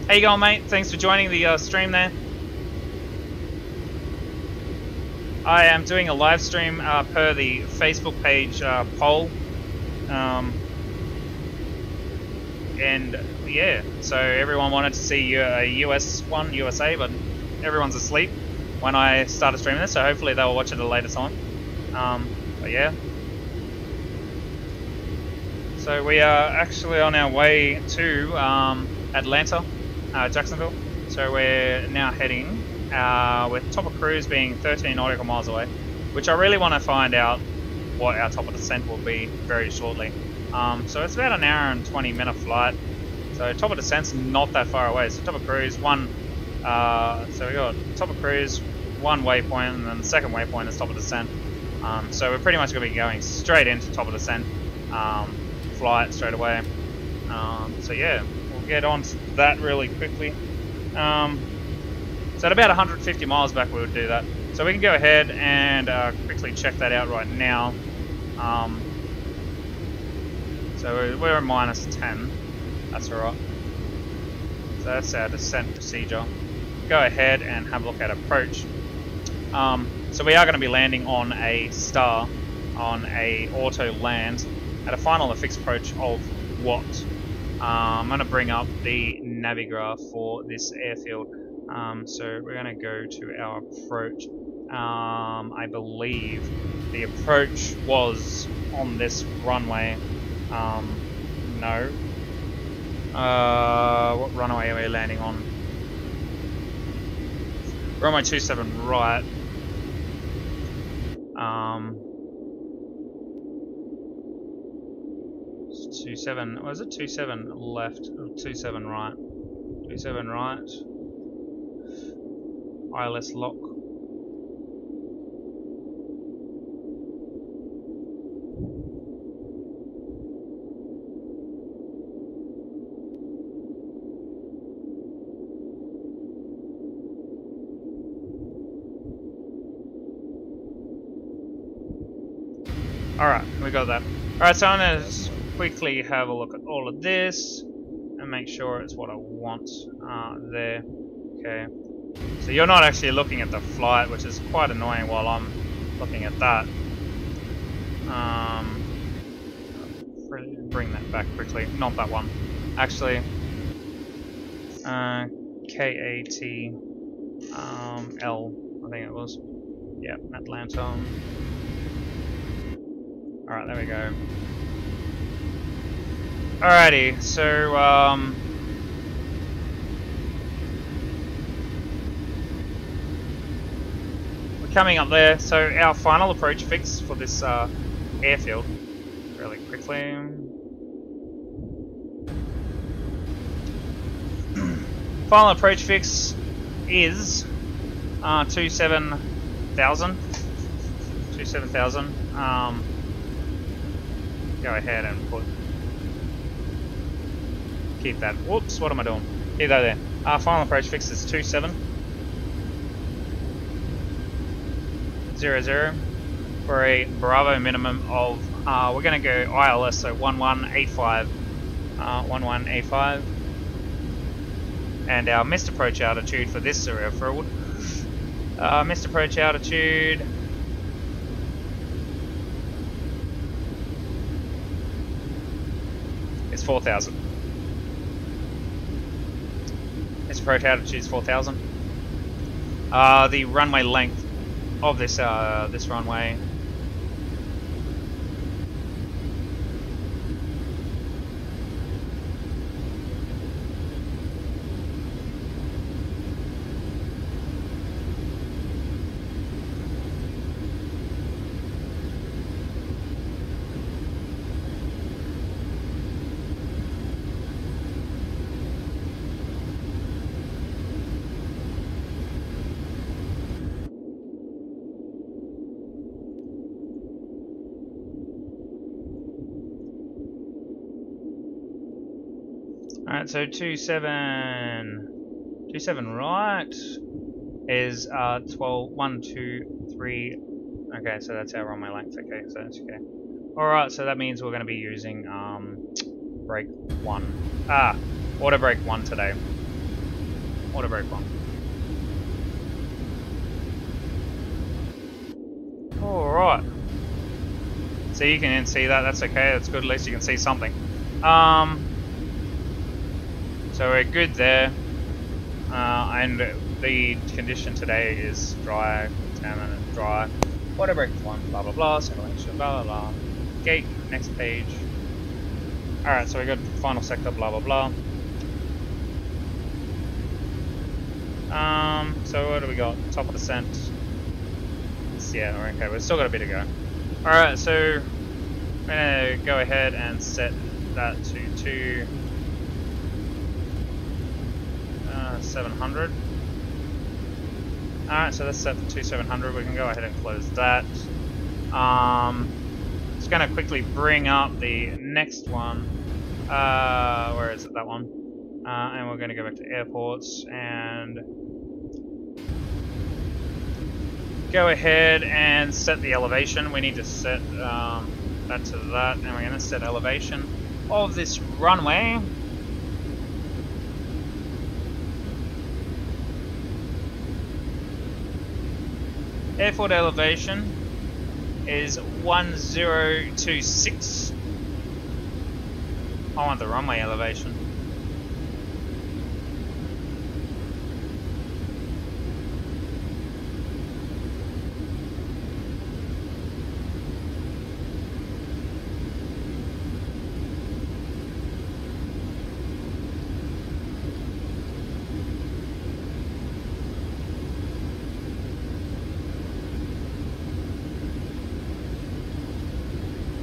How you going, mate? Thanks for joining the stream there. I am doing a live stream per the Facebook page poll. And yeah, so everyone wanted to see a US one, USA, but everyone's asleep when I started streaming this, so hopefully they'll watch it at a later time. But yeah. So we are actually on our way to Atlanta, Jacksonville. So we're now heading, with top of cruise being 13 nautical miles away, which I really want to find out what our top of descent will be very shortly. So it's about an hour and 20-minute flight. So top of descent's not that far away. So top of cruise, so we got top of cruise, one waypoint, and then the second waypoint is top of descent. So we're pretty much going to be going straight into top of descent flight straight away. So yeah, we'll get on to that really quickly. So at about 150 miles back we would do that. So we can go ahead and quickly check that out right now. So we're at minus 10. That's alright. So that's our descent procedure. Go ahead and have a look at approach. So we are going to be landing on a star, on a auto land, at a final and fixed approach of what? I'm going to bring up the navigraph for this airfield. So we're going to go to our approach. I believe the approach was on this runway. No. What runway are we landing on? Runway 27 right. 27, was it 27 left? 27 right. 27 right. ILS lock. Alright, we got that. Alright, so I'm going to quickly have a look at all of this and make sure it's what I want there. Okay. So you're not actually looking at the flight, which is quite annoying while I'm looking at that. Bring that back quickly. Not that one. Actually, KATL, I think it was. Yeah, Atlanta. Alright, there we go. Alrighty, so we're coming up there. So our final approach fix for this airfield, really quickly. Final approach fix is 27,000. 27,000. Go ahead and keep that. Whoops, what am I doing? Keep that there. Final approach fix is 2700 for a Bravo minimum of, we're going to go ILS, so 1185. 1185. And our missed approach altitude for this airfield, missed approach altitude is 4,000. Missed approach altitude is 4,000. The runway length of this this runway Alright, so 27 right is 12, 1, 2, 3. Okay, so that's our runway length. Okay, so that's okay. Alright, so that means we're going to be using brake 1. Auto brake 1 today. Auto brake 1. Alright. So you can see that, that's okay, that's good, at least you can see something. So we're good there, and the condition today is dry, contaminant, dry, water brake 1, blah blah blah, simulation, blah blah blah, gate, next page. Alright, so we got final sector, blah blah blah. So what do we got? Top of descent. Yeah, okay, we've still got a bit to go. Alright, so I'm gonna go ahead and set that to 700. Alright, so that's set to 2700. We can go ahead and close that. Just going to quickly bring up the next one. Where is it? That one. And we're going to go back to airports and go ahead and set the elevation. We need to set that to that, and we're going to set elevation of this runway. Airport elevation is 1026. I want the runway elevation.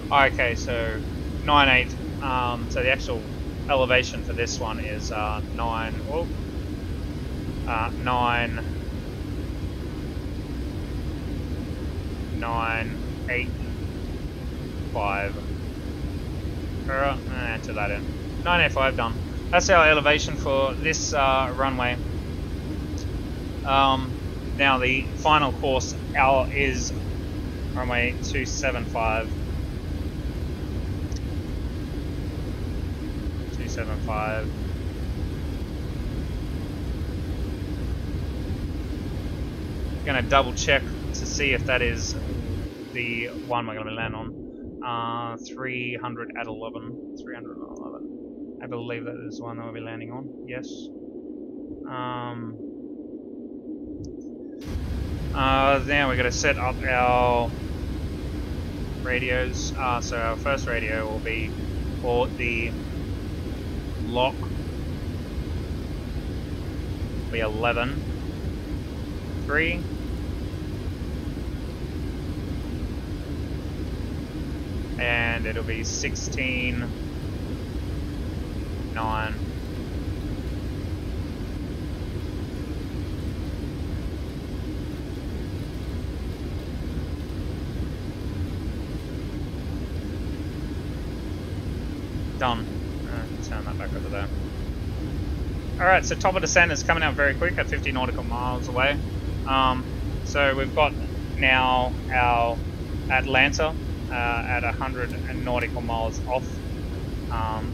Okay, so 9.8. So the actual elevation for this one is 9.85. Alright, enter that in. 9.85 done. That's our elevation for this runway. Now the final course out is runway 275. 275. Gonna double check to see if that is the one we're gonna land on. 300 at 11. 300 at 11. I believe that is the one that we'll be landing on. Yes. Now we're gonna set up our radios. So our first radio will be for the lock. Will be 11. 3. And it'll be 16. 9. Done. Turn that back over there. Alright, so top of descent is coming out very quick at 50 nautical miles away. So we've got now our Atlanta at 100 nautical miles off.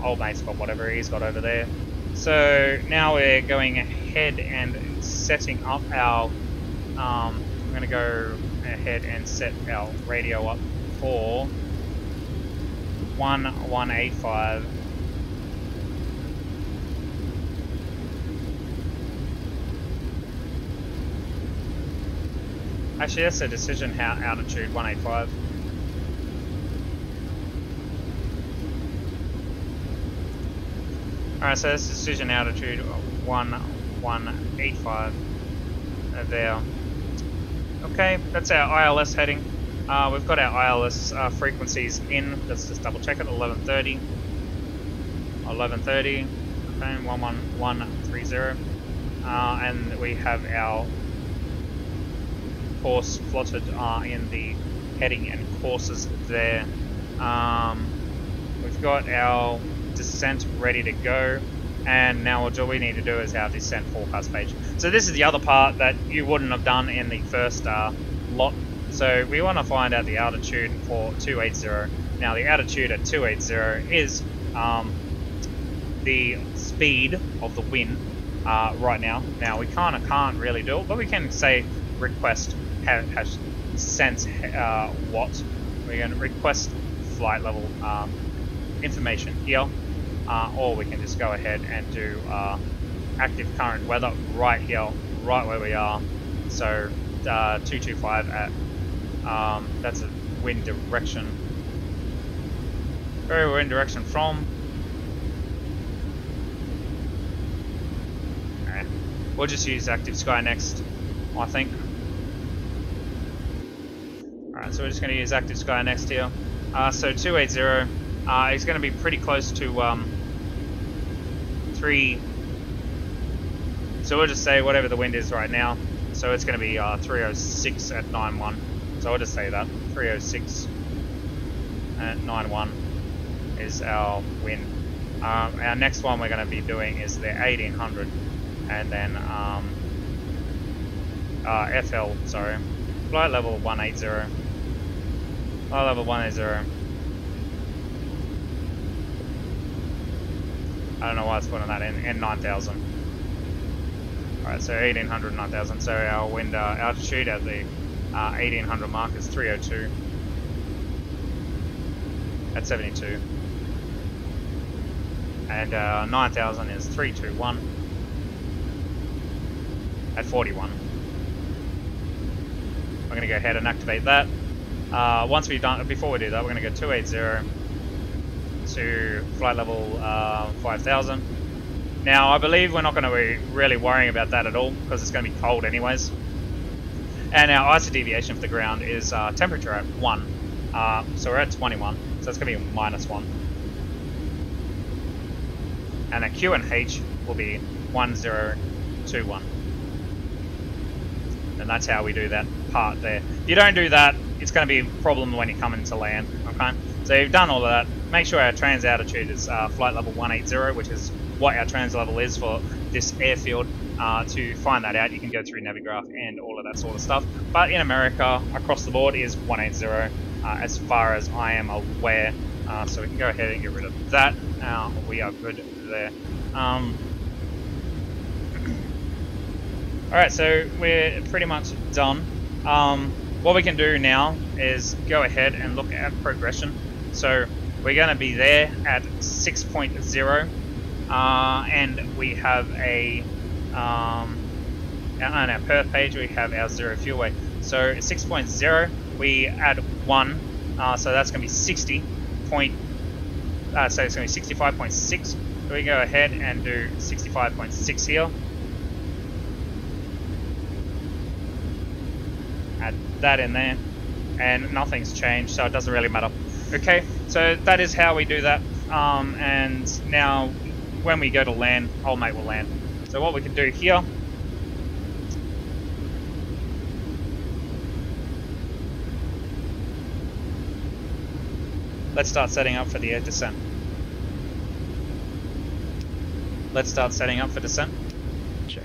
Old mate's got whatever he's got over there. So now we're going ahead and setting up our... I'm going to go ahead and set our radio up for 1185. Actually, that's a decision. How altitude 185. Alright, so that's decision altitude 1185 there. Okay, that's our ILS heading. We've got our ILS frequencies in. Let's just double check it. 1130. 1130. Okay, 11130. And we have our course plotted in the heading and courses there. We've got our descent ready to go, and now all we need to do is our descent forecast page. So this is the other part that you wouldn't have done in the first lot. So we want to find out the altitude for 280. Now the altitude at 280 is the speed of the wind right now. Now we kind of can't really do it, but we can say request hash sense what. We're going to request flight level information here, or we can just go ahead and do active current weather right here, right where we are. So 225 at that's a wind direction. Where we're in direction from. We'll just use active sky next, I think. Alright, so we're just going to use active sky next here. So 280 is going to be pretty close to 3. So we'll just say whatever the wind is right now. So it's going to be 306 at 91. So I'll just say that 306 at 91 is our wind. Our next one we're going to be doing is the 1800, and then FL, sorry, flight level 180. Flight level 180. I don't know why it's putting that in, and 9000. Alright, so 1800, 9000. So our wind altitude at the 1800 mark is 302 at 72. And 9000 is 321 at 41. We're going to go ahead and activate that. Once we've done, before we do that, we're going to go 280 to flight level 5000. Now, I believe we're not going to be really worrying about that at all because it's going to be cold anyways. And our ISO deviation for the ground is temperature at 1. So we're at 21, so it's going to be -1. And our Q and H will be 1021. And that's how we do that part there. If you don't do that, it's going to be a problem when you come into land, okay? So you've done all of that. Make sure our trans altitude is flight level 180, which is what our trans level is for this airfield. To find that out, you can go through Navigraph and all of that sort of stuff. But in America, across the board is 180, as far as I am aware. So we can go ahead and get rid of that. We are good there. Alright, so we're pretty much done. What we can do now is go ahead and look at progression. So we're going to be there at 6.0, and we have a on our Perth page we have our 0 fuel weight. So 6.0, we add 1, so that's going to be 60 point. So it's going to be 65.6. So we go ahead and do 65.6 here. Add that in there, and nothing's changed, so it doesn't really matter. Okay, so that is how we do that. And now when we go to land, old mate will land. So what we can do here, let's start setting up for the air descent. let's start setting up for descent. Check.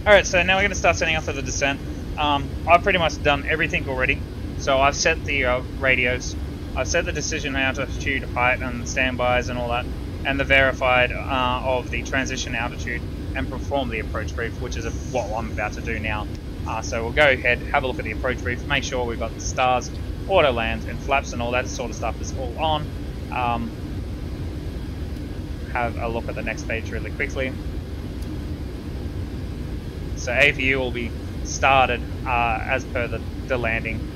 Alright, so now we're going to start setting up for the descent. I've pretty much done everything already. So I've set the radios, I've set the decision altitude, height, and standbys and all that, and the verified of the transition altitude, and perform the approach brief, which is what I'm about to do now. So we'll go ahead, have a look at the approach brief, make sure we've got the stars, auto land, and flaps, and all that sort of stuff is all on. Have a look at the next page really quickly. So APU will be started as per the landing.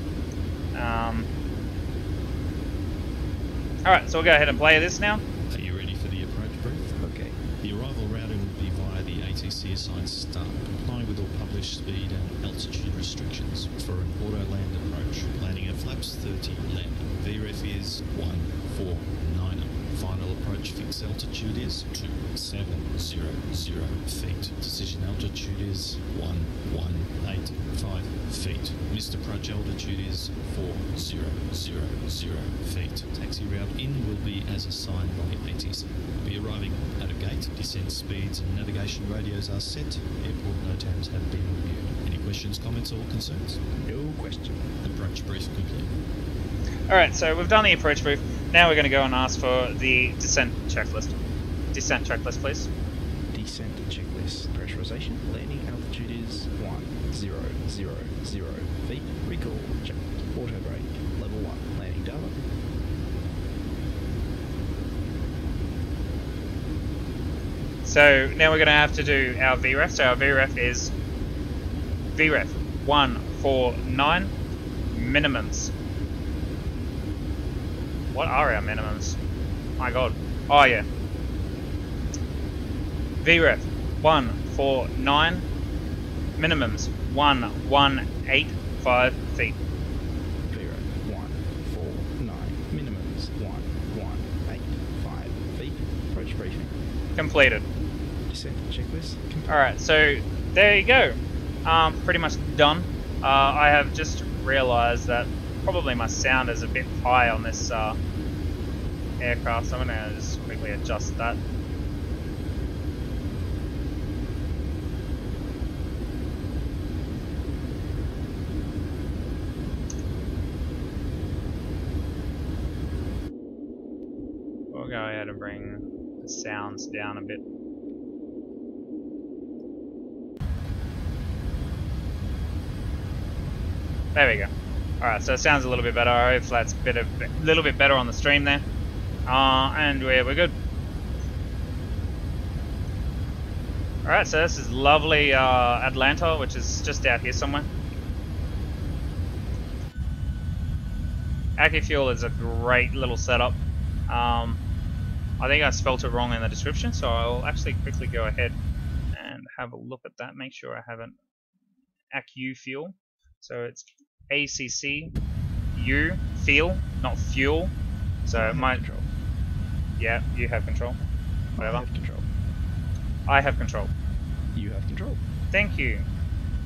Alright, so we'll go ahead and play this now. Are you ready for the approach brief? Okay. The arrival routing will be via the ATC assigned start, complying with all published speed and altitude restrictions. For an auto land approach, landing at flaps 30 landing. VREF is 149. Final approach fixed altitude is 2700 feet. Decision altitude is 1185 feet. Missed approach altitude is 4000 feet. Taxi route in will be as assigned by ATC. Be arriving at a gate. Descent speeds and navigation radios are set. Airport NOTAMs have been reviewed. Any questions, comments, or concerns? No question. Approach brief complete. Alright, so we've done the approach brief. Now we're going to go and ask for the descent checklist. Descent checklist, please. Descent checklist. Pressurization. Landing altitude is 1000 feet. Recall. Check. Auto brake. Level 1. Landing data. So now we're going to have to do our VREF. So our VREF is VREF 149 minimums. What are our minimums? My god. Oh yeah. VREF 149 minimums 1185 feet. VREF 149 minimums 1185 feet. Approach briefing. Completed. Descent checklist. Complete. Alright, so there you go. Pretty much done. I have just realized that probably my sound is a bit high on this aircraft, so I'm going to just quickly adjust that. We'll go ahead and bring the sounds down a bit. There we go. Alright, so it sounds a little bit better. I hope that's a little bit better on the stream there. And we're good. Alright, so this is lovely Atlanta, which is just out here somewhere. Accu Feel is a great little setup. I think I spelt it wrong in the description, so I'll actually quickly go ahead and have a look at that. Make sure I haven't. Accu Feel. So it's ACCU Feel, not fuel. So my control. Yeah, you have control. Whatever. I have control. I have control. You have control. Thank you.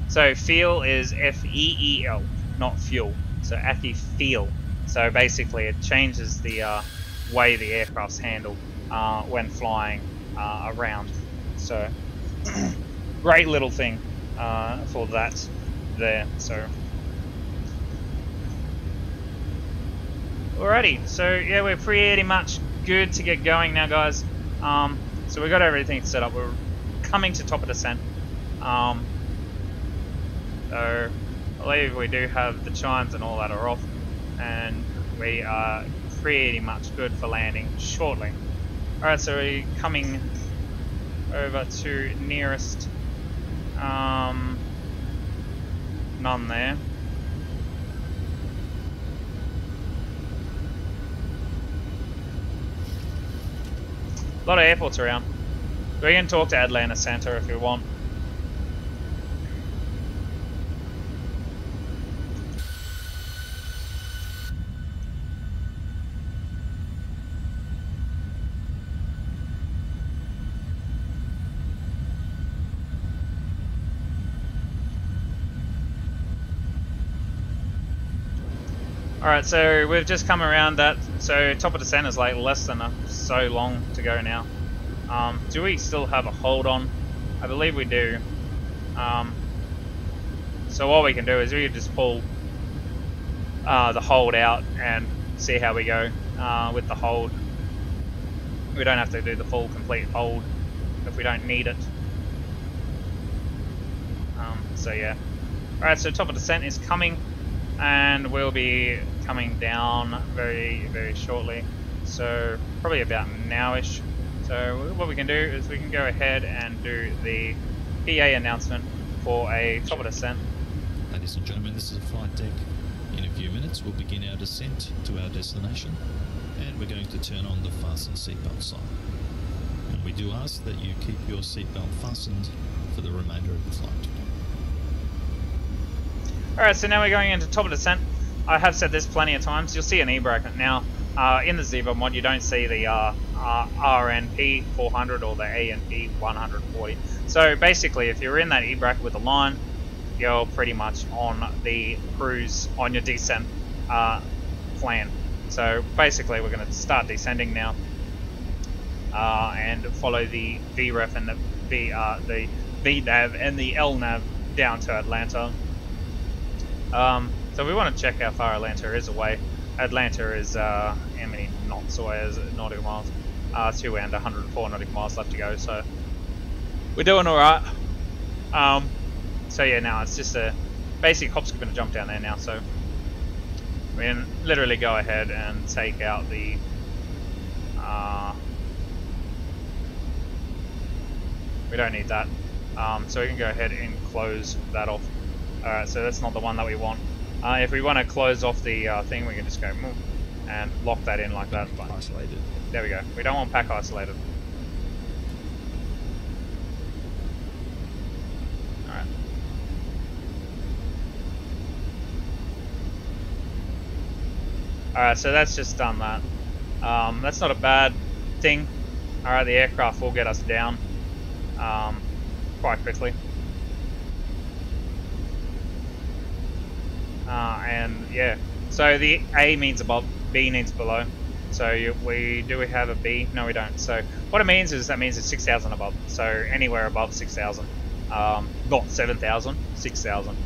So Feel is F-E-E-L, not fuel. So Accu Feel. So basically it changes the way the aircraft's handled when flying around. So great little thing for that there. So alrighty, so yeah, we're pretty much good to get going now, guys. So we got everything set up. We're coming to top of descent. So I believe we do have the chimes and all that are off, and we are pretty much good for landing shortly. Alright, so we're coming over to nearest. None there. A lot of airports around. We can talk to Atlanta Center if you want. Alright, so we've just come around that, so top of descent is like less than so long to go now. Do we still have a hold on? I believe we do. So what we can do is we can just pull the hold out and see how we go with the hold. We don't have to do the full complete hold if we don't need it. So yeah. Alright, so top of descent is coming, and we'll be coming down very, very shortly. So probably about now-ish. So what we can do is we can go ahead and do the PA announcement for a top of descent. Ladies and gentlemen, this is a flight deck. In a few minutes, we'll begin our descent to our destination, and we're going to turn on the fasten seatbelt sign. And we do ask that you keep your seatbelt fastened for the remainder of the flight. Alright, so now we're going into top of descent. I have said this plenty of times. You'll see an e-bracket now. In the Zebra mod, you don't see the RNP 400 or the ANP 140. So basically, if you're in that e-bracket with a line, you're pretty much on the cruise on your descent plan. So basically, we're going to start descending now and follow the VREF and the VNAV and the LNAV down to Atlanta. So we want to check how far Atlanta is away. Atlanta is how many knots away is it? Nautical miles? 2 and 104 nautical miles left to go. So we're doing all right. So yeah, now it's just a basic hop, skip, and a jump down there now. So we can literally go ahead and take out the we don't need that. So we can go ahead and close that off. Alright, so that's not the one that we want. If we want to close off the thing, we can just go and lock that in like that. Isolated. There we go. We don't want pack isolated. Alright. Alright, so that's just done that. That's not a bad thing. Alright, the aircraft will get us down quite quickly. And yeah, so the A means above, B means below. So we have a B? No, we don't. So what it means is that means it's 6,000 above. So anywhere above 6,000, not 7,000, 6,000.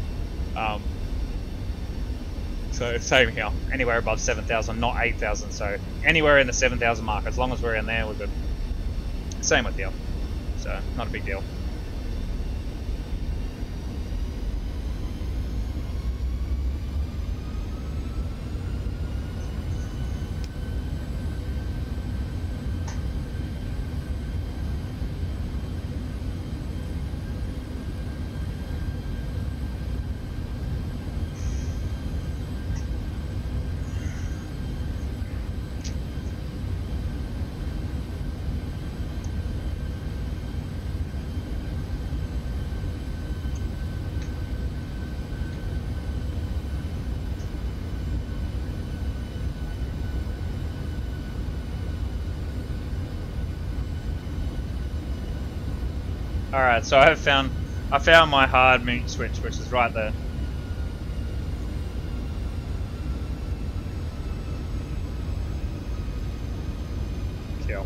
So same here. Anywhere above 7,000, not 8,000. So anywhere in the 7,000 mark, as long as we're in there, we're good. Same with the other. So not a big deal. Alright, so I found my hard mute switch, which is right there. Kill.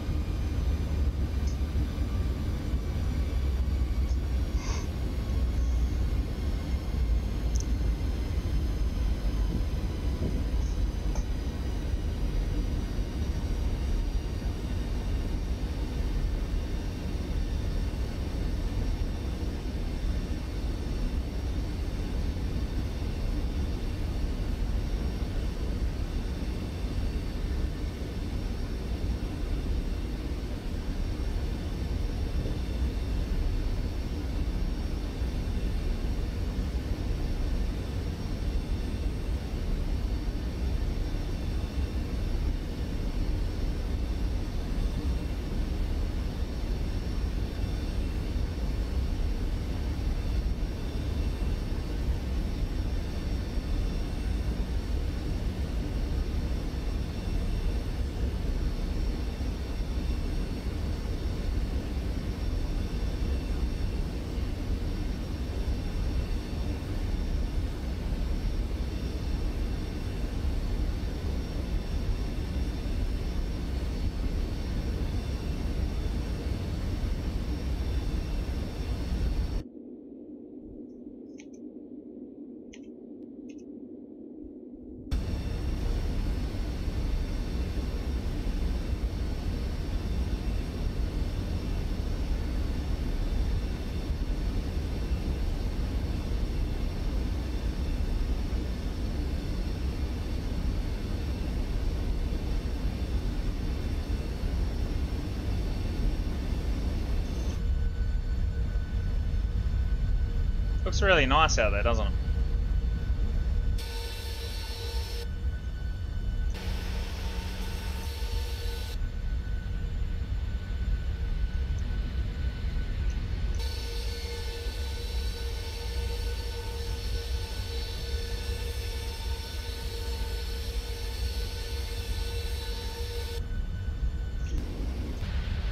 Looks really nice out there, doesn't it?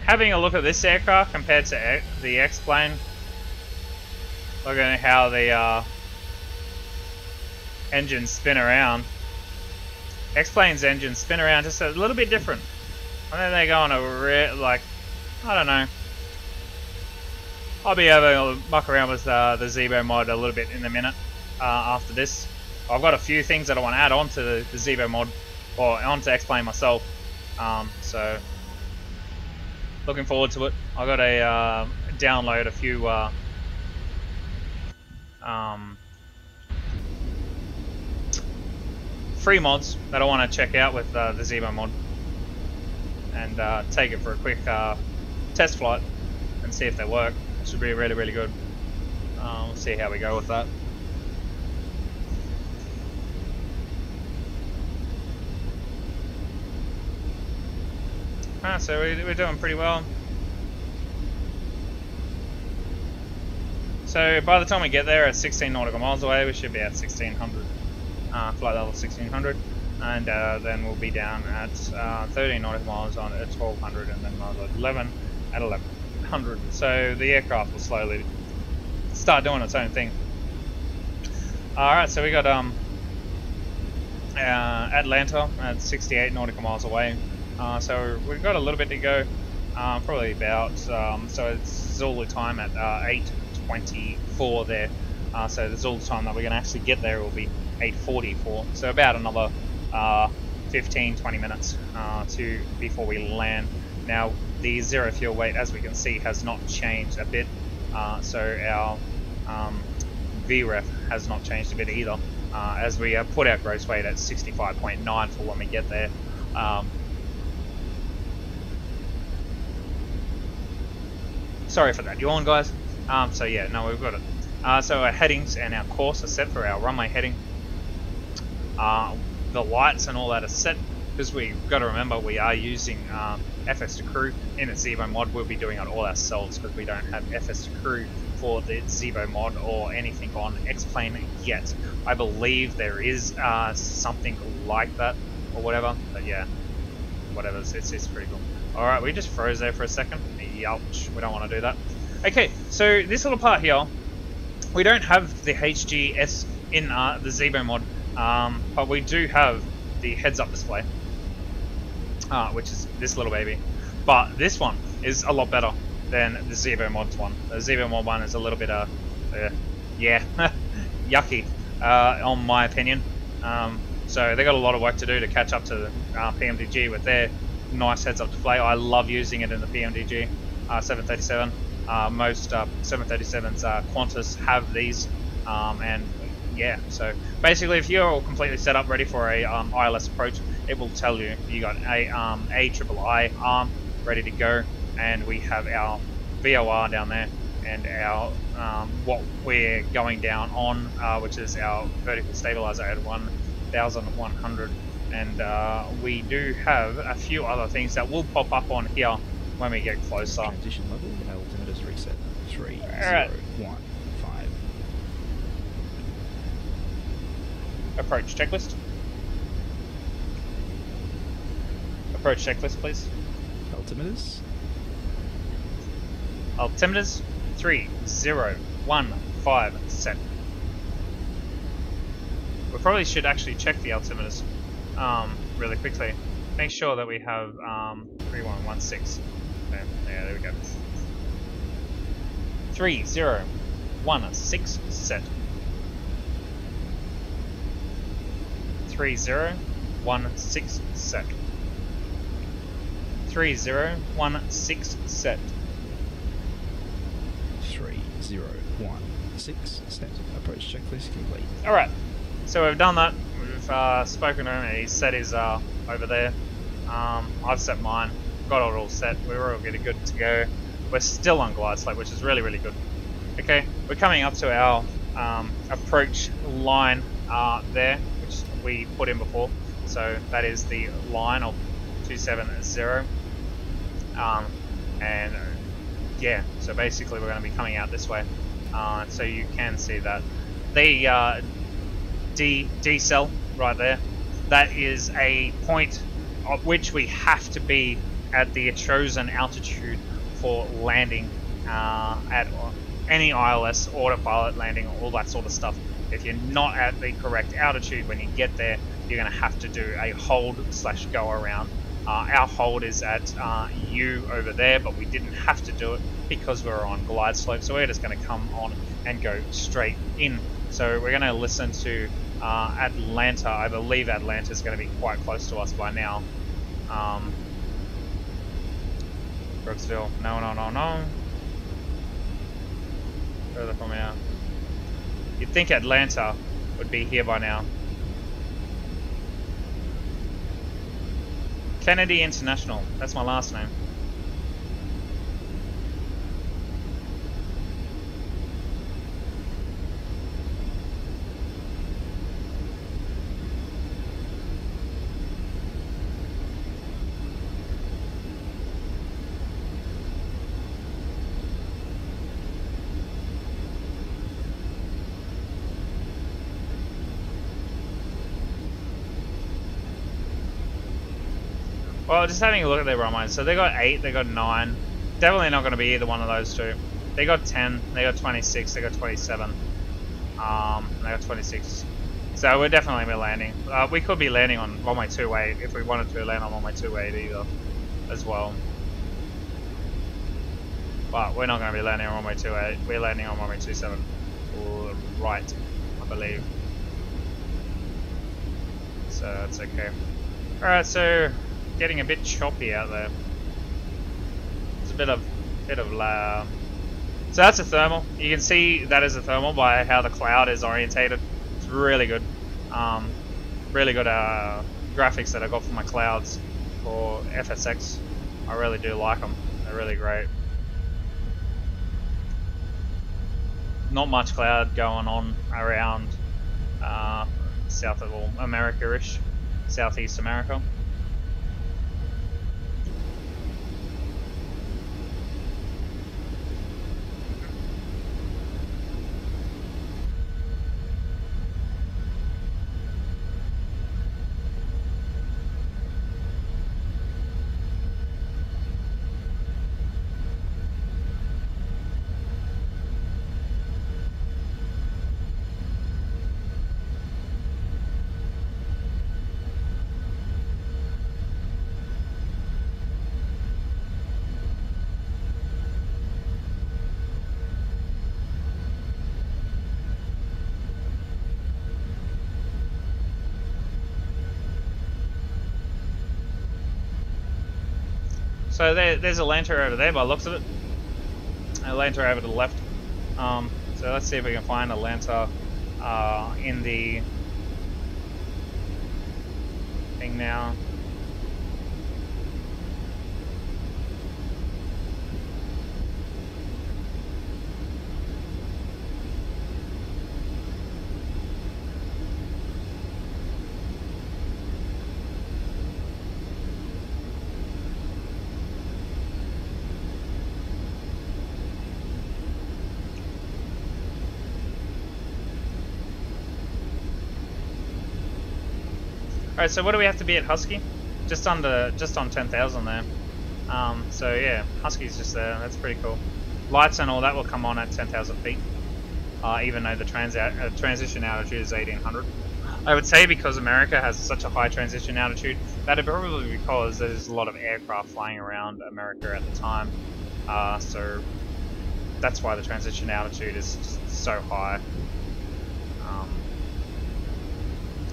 Having a look at this aircraft compared to the X-plane, look at how the engines spin around. X-plane's engines spin around just a little bit different. I think they go on a like, I don't know. I'll be able to muck around with the Zebo mod a little bit in a minute after this. I've got a few things that I want to add on to the Zebo mod, or onto X-plane myself. So looking forward to it. I got to download a few free mods that I want to check out with the Zebo mod, and take it for a quick test flight and see if they work. It should be really, really good. We'll see how we go with that. So we're doing pretty well. So by the time we get there at 16 nautical miles away, we should be at 1600, flight level 1600, and then we'll be down at 13 nautical miles on at 1200, and then another 11 at 1100. So the aircraft will slowly start doing its own thing. Alright, so we got Atlanta at 68 nautical miles away. So we've got a little bit to go, probably about, so it's Zulu time at 8:24 there, so the Zulu time that we're going to actually get there will be 8:44, so about another 15-20 minutes before we land. Now the zero fuel weight, as we can see, has not changed a bit, so our VREF has not changed a bit either, as we put our gross weight at 65.9 for when we get there. Sorry for that yawn, guys. So yeah, no, we've got it. So our headings and our course are set for our runway heading. The lights and all that are set, because we've got to remember we are using FS to crew. In the Zebo mod, we'll be doing it all ourselves because we don't have FS to crew for the Zebo mod or anything on X-plane yet. I believe there is something like that or whatever, but yeah, whatever, it's pretty cool. Alright, we just froze there for a second. Ouch, we don't want to do that. Okay, so this little part here, we don't have the HGS in the Zebo mod, but we do have the heads-up display, which is this little baby. But this one is a lot better than the Zebo mod's one. The Zebo mod one is a little bit, yeah, yucky, on my opinion. So they got a lot of work to do to catch up to the PMDG with their nice heads-up display. I love using it in the PMDG 737. Most 737s Qantas have these, and yeah, so basically if you're all completely set up ready for a ILS approach, it will tell you you got a AIII arm ready to go, and we have our VOR down there, and our what we're going down on, which is our vertical stabilizer at 1100, and we do have a few other things that will pop up on here when we get closer. Transition level, altimeter's reset. 3, Alright. 0, 1, 5. Approach checklist. Approach checklist, please. Altimeters. Altimeters 3, 0, 1, 5, set. We probably should actually check the altimeters really quickly. Make sure that we have 3116. Yeah, there we go. 3016 set. 3016 set. 3016 set. 3016 set. Approach checklist complete. Alright, so we've done that. We've spoken to him. He set his over there. I've set mine. Got it all set. We're all getting good to go. We're still on glide slope, which is really, really good. Okay, we're coming up to our approach line there, which we put in before. So that is the line of 270. And yeah, so basically we're going to be coming out this way. So you can see that. The D cell right there, that is a point at which we have to be at the chosen altitude for landing at any ILS, autopilot landing, all that sort of stuff. If you're not at the correct altitude when you get there, you're going to have to do a hold/go around. Our hold is at U over there, but we didn't have to do it because we're on glide slope, so we're just going to come on and go straight in. So we're going to listen to Atlanta. I believe Atlanta is going to be quite close to us by now. Brooksville, no. Further from here. You'd think Atlanta would be here by now. Kennedy International, that's my last name. Well, just having a look at their run lines. So they got 8, they got 9. Definitely not going to be either one of those two. They got 10, they got 26, they got 27. They got 26. So we're definitely be landing. We could be landing on runway 28 if we wanted to land on runway 28 either, as well. But we're not going to be landing on runway 28. We're landing on runway 27. Right, I believe. So that's okay. Alright, so getting a bit choppy out there. There's a bit of so that's a thermal. You can see that is a thermal by how the cloud is orientated. It's really good. Really good graphics that I got from my clouds for FSX. I really do like them. They're really great. Not much cloud going on around south of America-ish, Southeast America. So there's a lantern over there by the looks of it. A lantern over to the left. So let's see if we can find a lantern in the thing now. Alright, so what do we have to be at Husky? Just on 10,000 there. So yeah, Husky's just there. That's pretty cool. Lights and all that will come on at 10,000 feet, even though the transition altitude is 1,800. I would say because America has such a high transition altitude, that is probably because there's a lot of aircraft flying around America at the time. So that's why the transition altitude is so high.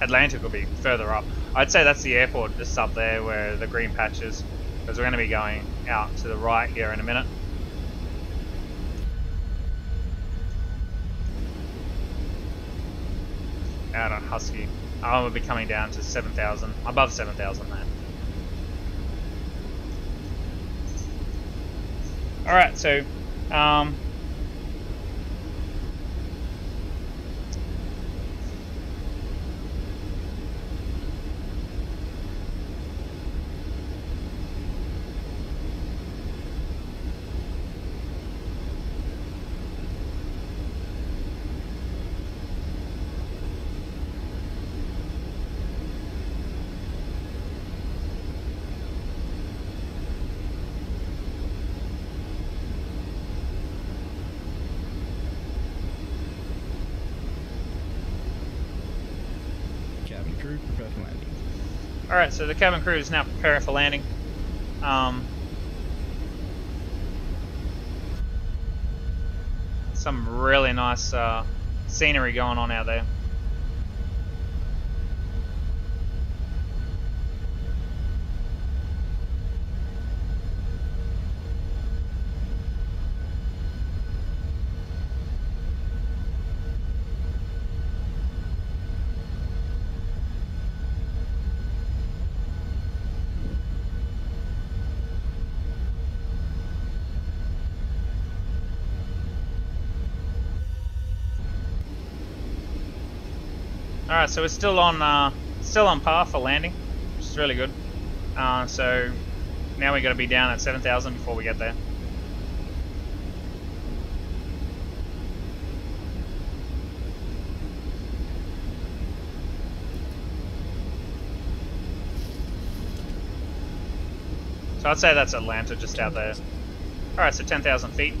Atlantic will be further up. I'd say that's the airport just up there where the green patch is, because we're going to be going out to the right here in a minute. Out on Husky. We'll be coming down to 7,000, above 7,000 there. Alright, so crew, prepare for landing. Alright, so the cabin crew is now preparing for landing. Some really nice scenery going on out there. Alright, so we're still on par for landing, which is really good. So now we got to be down at 7,000 before we get there. So I'd say that's Atlanta just out there. Alright, so 10,000 feet.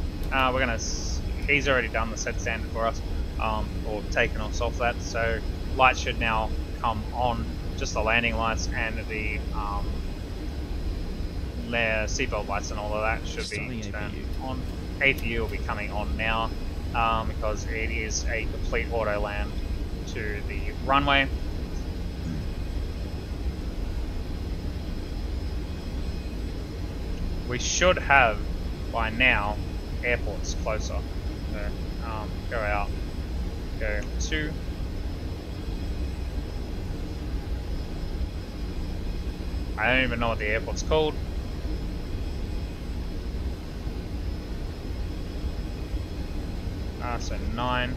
He's already done the set standard for us, or taken us off that. So lights should now come on, just the landing lights and the seatbelt lights and all of that should be turned on. APU will be coming on now because it is a complete auto land to the runway. We should have by now airports closer. So go out, go to. I don't even know what the airport's called. So 9.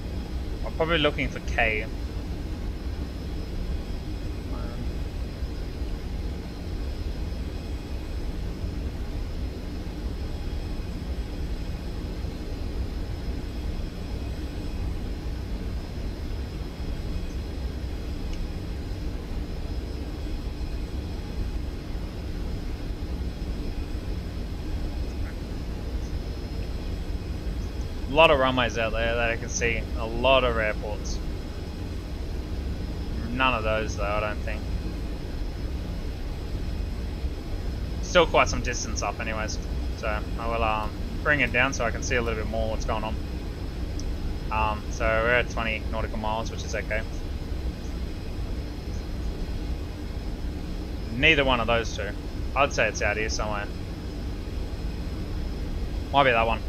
I'm probably looking for K. A lot of runways out there that I can see, a lot of airports. None of those though, I don't think. Still quite some distance up anyways, so I will bring it down so I can see a little bit more what's going on. So we're at 20 nautical miles, which is okay. Neither one of those two. I'd say it's out here somewhere. Might be that one.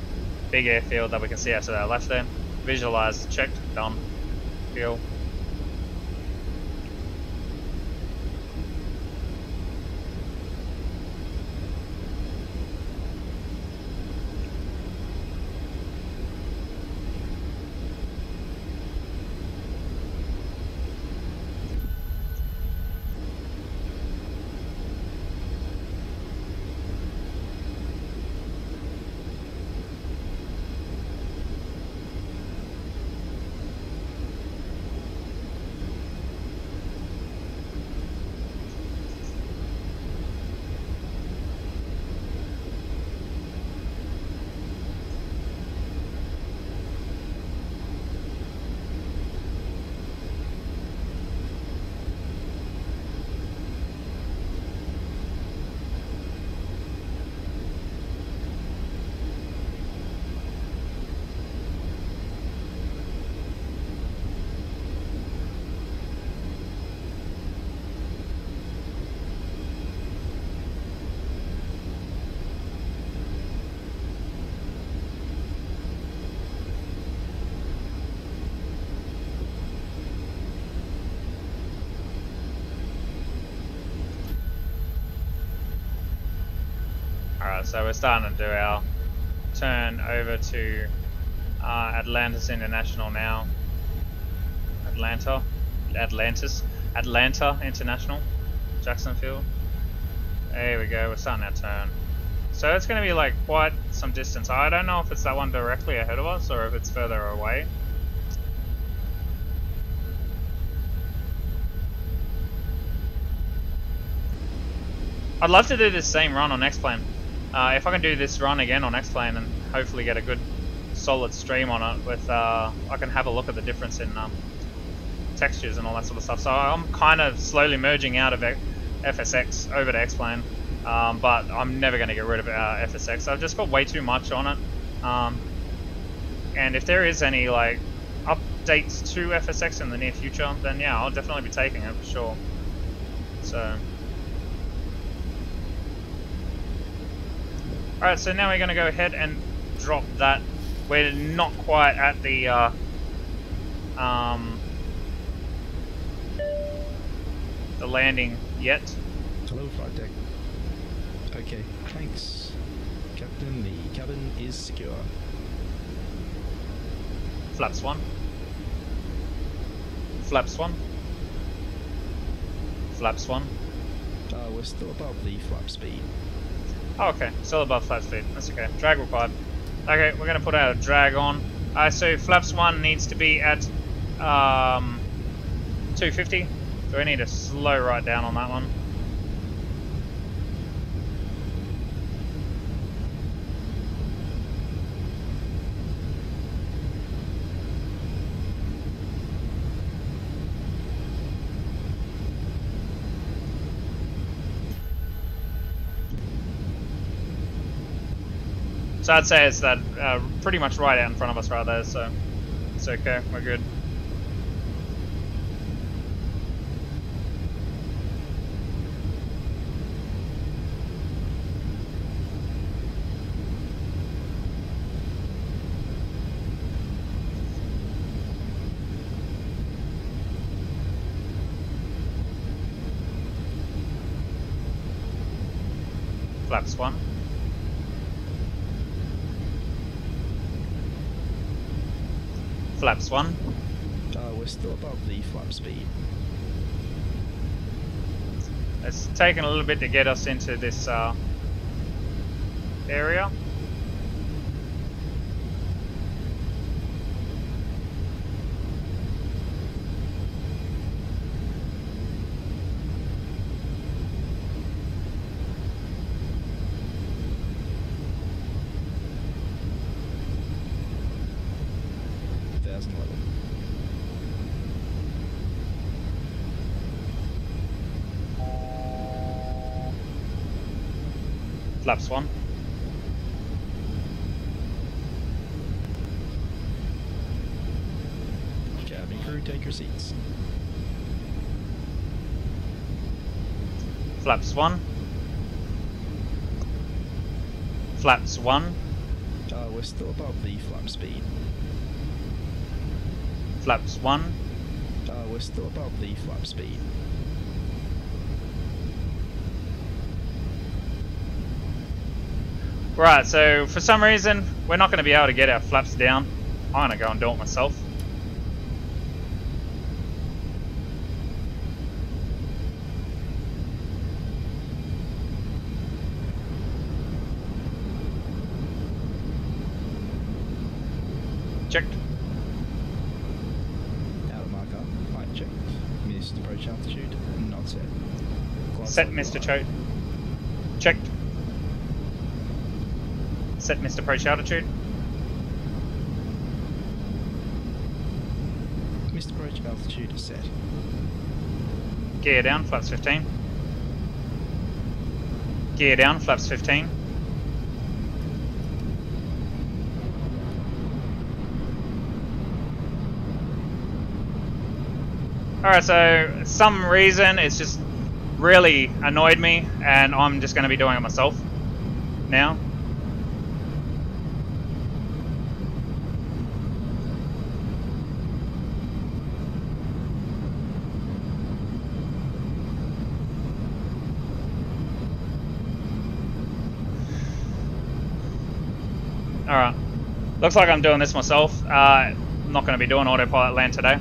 Big airfield that we can see out to our left there. Visualize, checked, done. Fuel. Alright, so we're starting to do our turn over to Atlantis International now. Atlanta International, Jacksonville. There we go, we're starting our turn. So it's going to be like quite some distance. I don't know if it's that one directly ahead of us or if it's further away. I'd love to do this same run on X-Plane. If I can do this run again on X-Plane and hopefully get a good solid stream on it with, I can have a look at the difference in textures and all that sort of stuff. So I'm kind of slowly merging out of FSX over to X-Plane, but I'm never going to get rid of FSX. I've just got way too much on it, and if there is any like updates to FSX in the near future, then yeah, I'll definitely be taking it for sure. So, alright, so now we're going to go ahead and drop that. We're not quite at the landing yet. Hello, flight deck. Okay, thanks. Captain, the cabin is secure. Flaps 1. Flaps 1. Flaps 1. We're still above the flap speed. Oh, okay, still above flap speed. That's okay. Drag required. Okay, we're going to put our drag on. So flaps 1 needs to be at 250. So we need to slow right down on that one. So I'd say it's that pretty much right out in front of us right there, so it's okay, we're good. Flaps 1. Flaps 1. We're still above the flap speed. It's taken a little bit to get us into this area. Flaps 1. Cabin crew, take your seats. Flaps 1. Flaps 1. We're still above the flap speed. Flaps 1. We're still above the flap speed. Right, so for some reason, we're not going to be able to get our flaps down. I'm going to go and do it myself. Checked. Out of marker, height checked. Missed approach altitude, not set. Set Mr. Cho. Checked. Set Mr. Approach altitude. Missed approach altitude is set. Gear down, flaps 15. Gear down, flaps 15. Alright, so some reason it's just really annoyed me and I'm just going to be doing it myself now. Alright, looks like I'm doing this myself. I'm not going to be doing autopilot land today.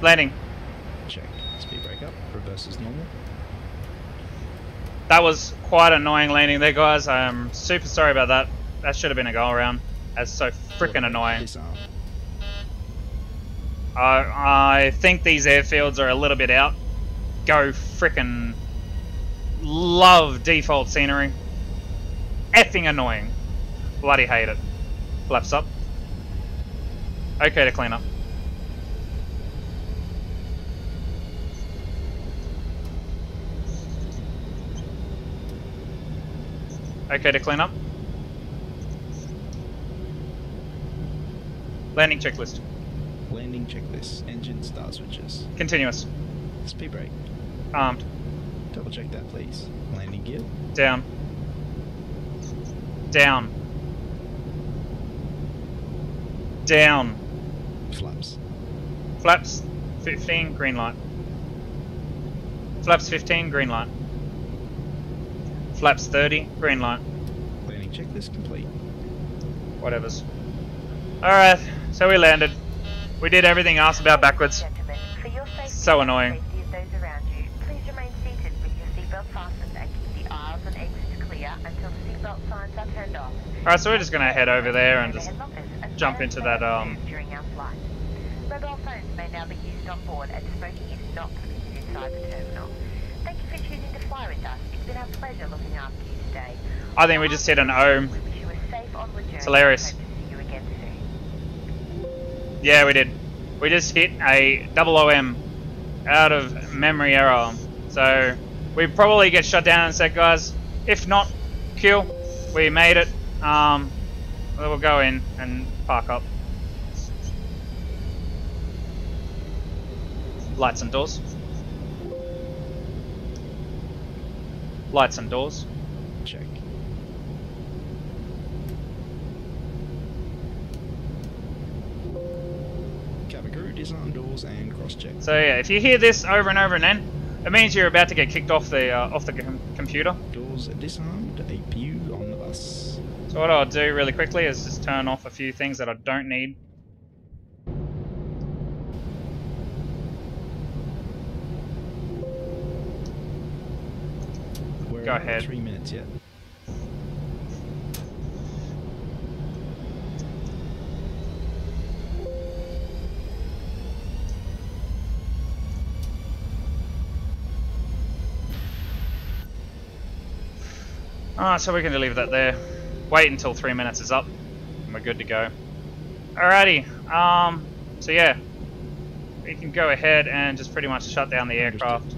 Landing. Check. Speed brake up. Reverse is normal. That was quite annoying landing there, guys. I'm super sorry about that. That should have been a go around. That's so freaking annoying. Disarm. I think these airfields are a little bit out. Go frickin' love default scenery. Effing annoying. Bloody hate it. Flaps up. Okay to clean up. Okay to clean up. Landing checklist. Landing checklist. Engine start switches. Continuous. Speed brake. Armed. Double check that, please. Landing gear. Down. Down. Down. Flaps. Flaps 15, green light. Flaps 15, green light. Flaps 30, green light. Landing checklist complete. Whatever's. Alright, so we landed. We did everything else about backwards. Gentlemen, for your safety So and the annoying. safety of those around you, please remain seated with your seatbelt fastened and keep the aisles and exits clear until the seatbelt signs are turned off. Alright, so we're just gonna head over there and just Head office as jump fire into that, during our flight. Mobile phones may now be used on board and smoking is not permitted inside the terminal. Thank you for choosing to fly with us. It's been our pleasure looking after you today. I think we just hit an ohm. We wish you a safe onward journey. It's hilarious. Hope to see you again soon. Yeah, we did. We just hit a double OM out of memory error. So we probably get shut down in a sec, guys. If not, cool. We made it. We'll go in and park up. Lights and doors. Lights and doors. Check. Cabin crew, disarm doors and cross check. So yeah, if you hear this over and over and then, it means you're about to get kicked off the computer. Doors disarmed, APU on the bus. So what I'll do really quickly is just turn off a few things that I don't need. We're Go about ahead. 3 minutes yet. Alright, so we're going to leave that there. Wait until 3 minutes is up, and we're good to go. Alrighty, so yeah, we can go ahead and just pretty much shut down the aircraft.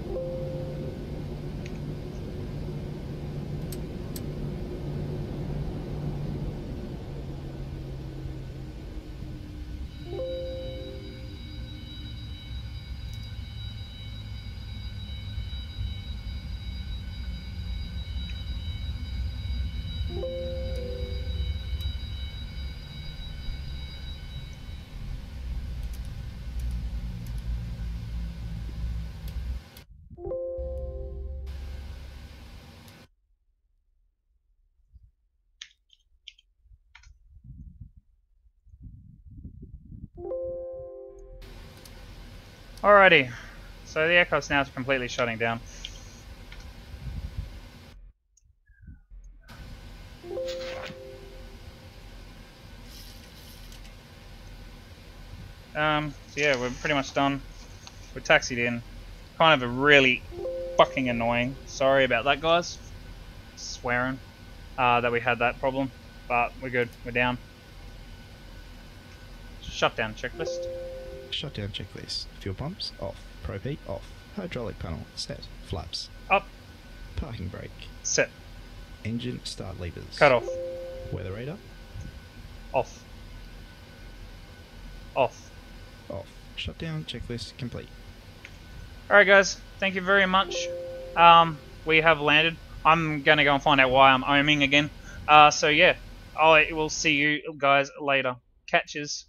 Alrighty, so the aircraft's now completely shutting down. So yeah, we're pretty much done. We're taxied in. Kind of a really fucking annoying. Sorry about that, guys. Swearing that we had that problem, but we're good. We're down. Shutdown checklist. Shutdown checklist. Fuel pumps off. Probe heat off. Hydraulic panel set. Flaps Up. Parking brake Set. engine start levers. Cut off. Weather radar Off. Off. off. Shutdown checklist complete. Alright guys, thank you very much. We have landed. I'm gonna go and find out why I'm ohming again. So yeah, I will see you guys later. Catches.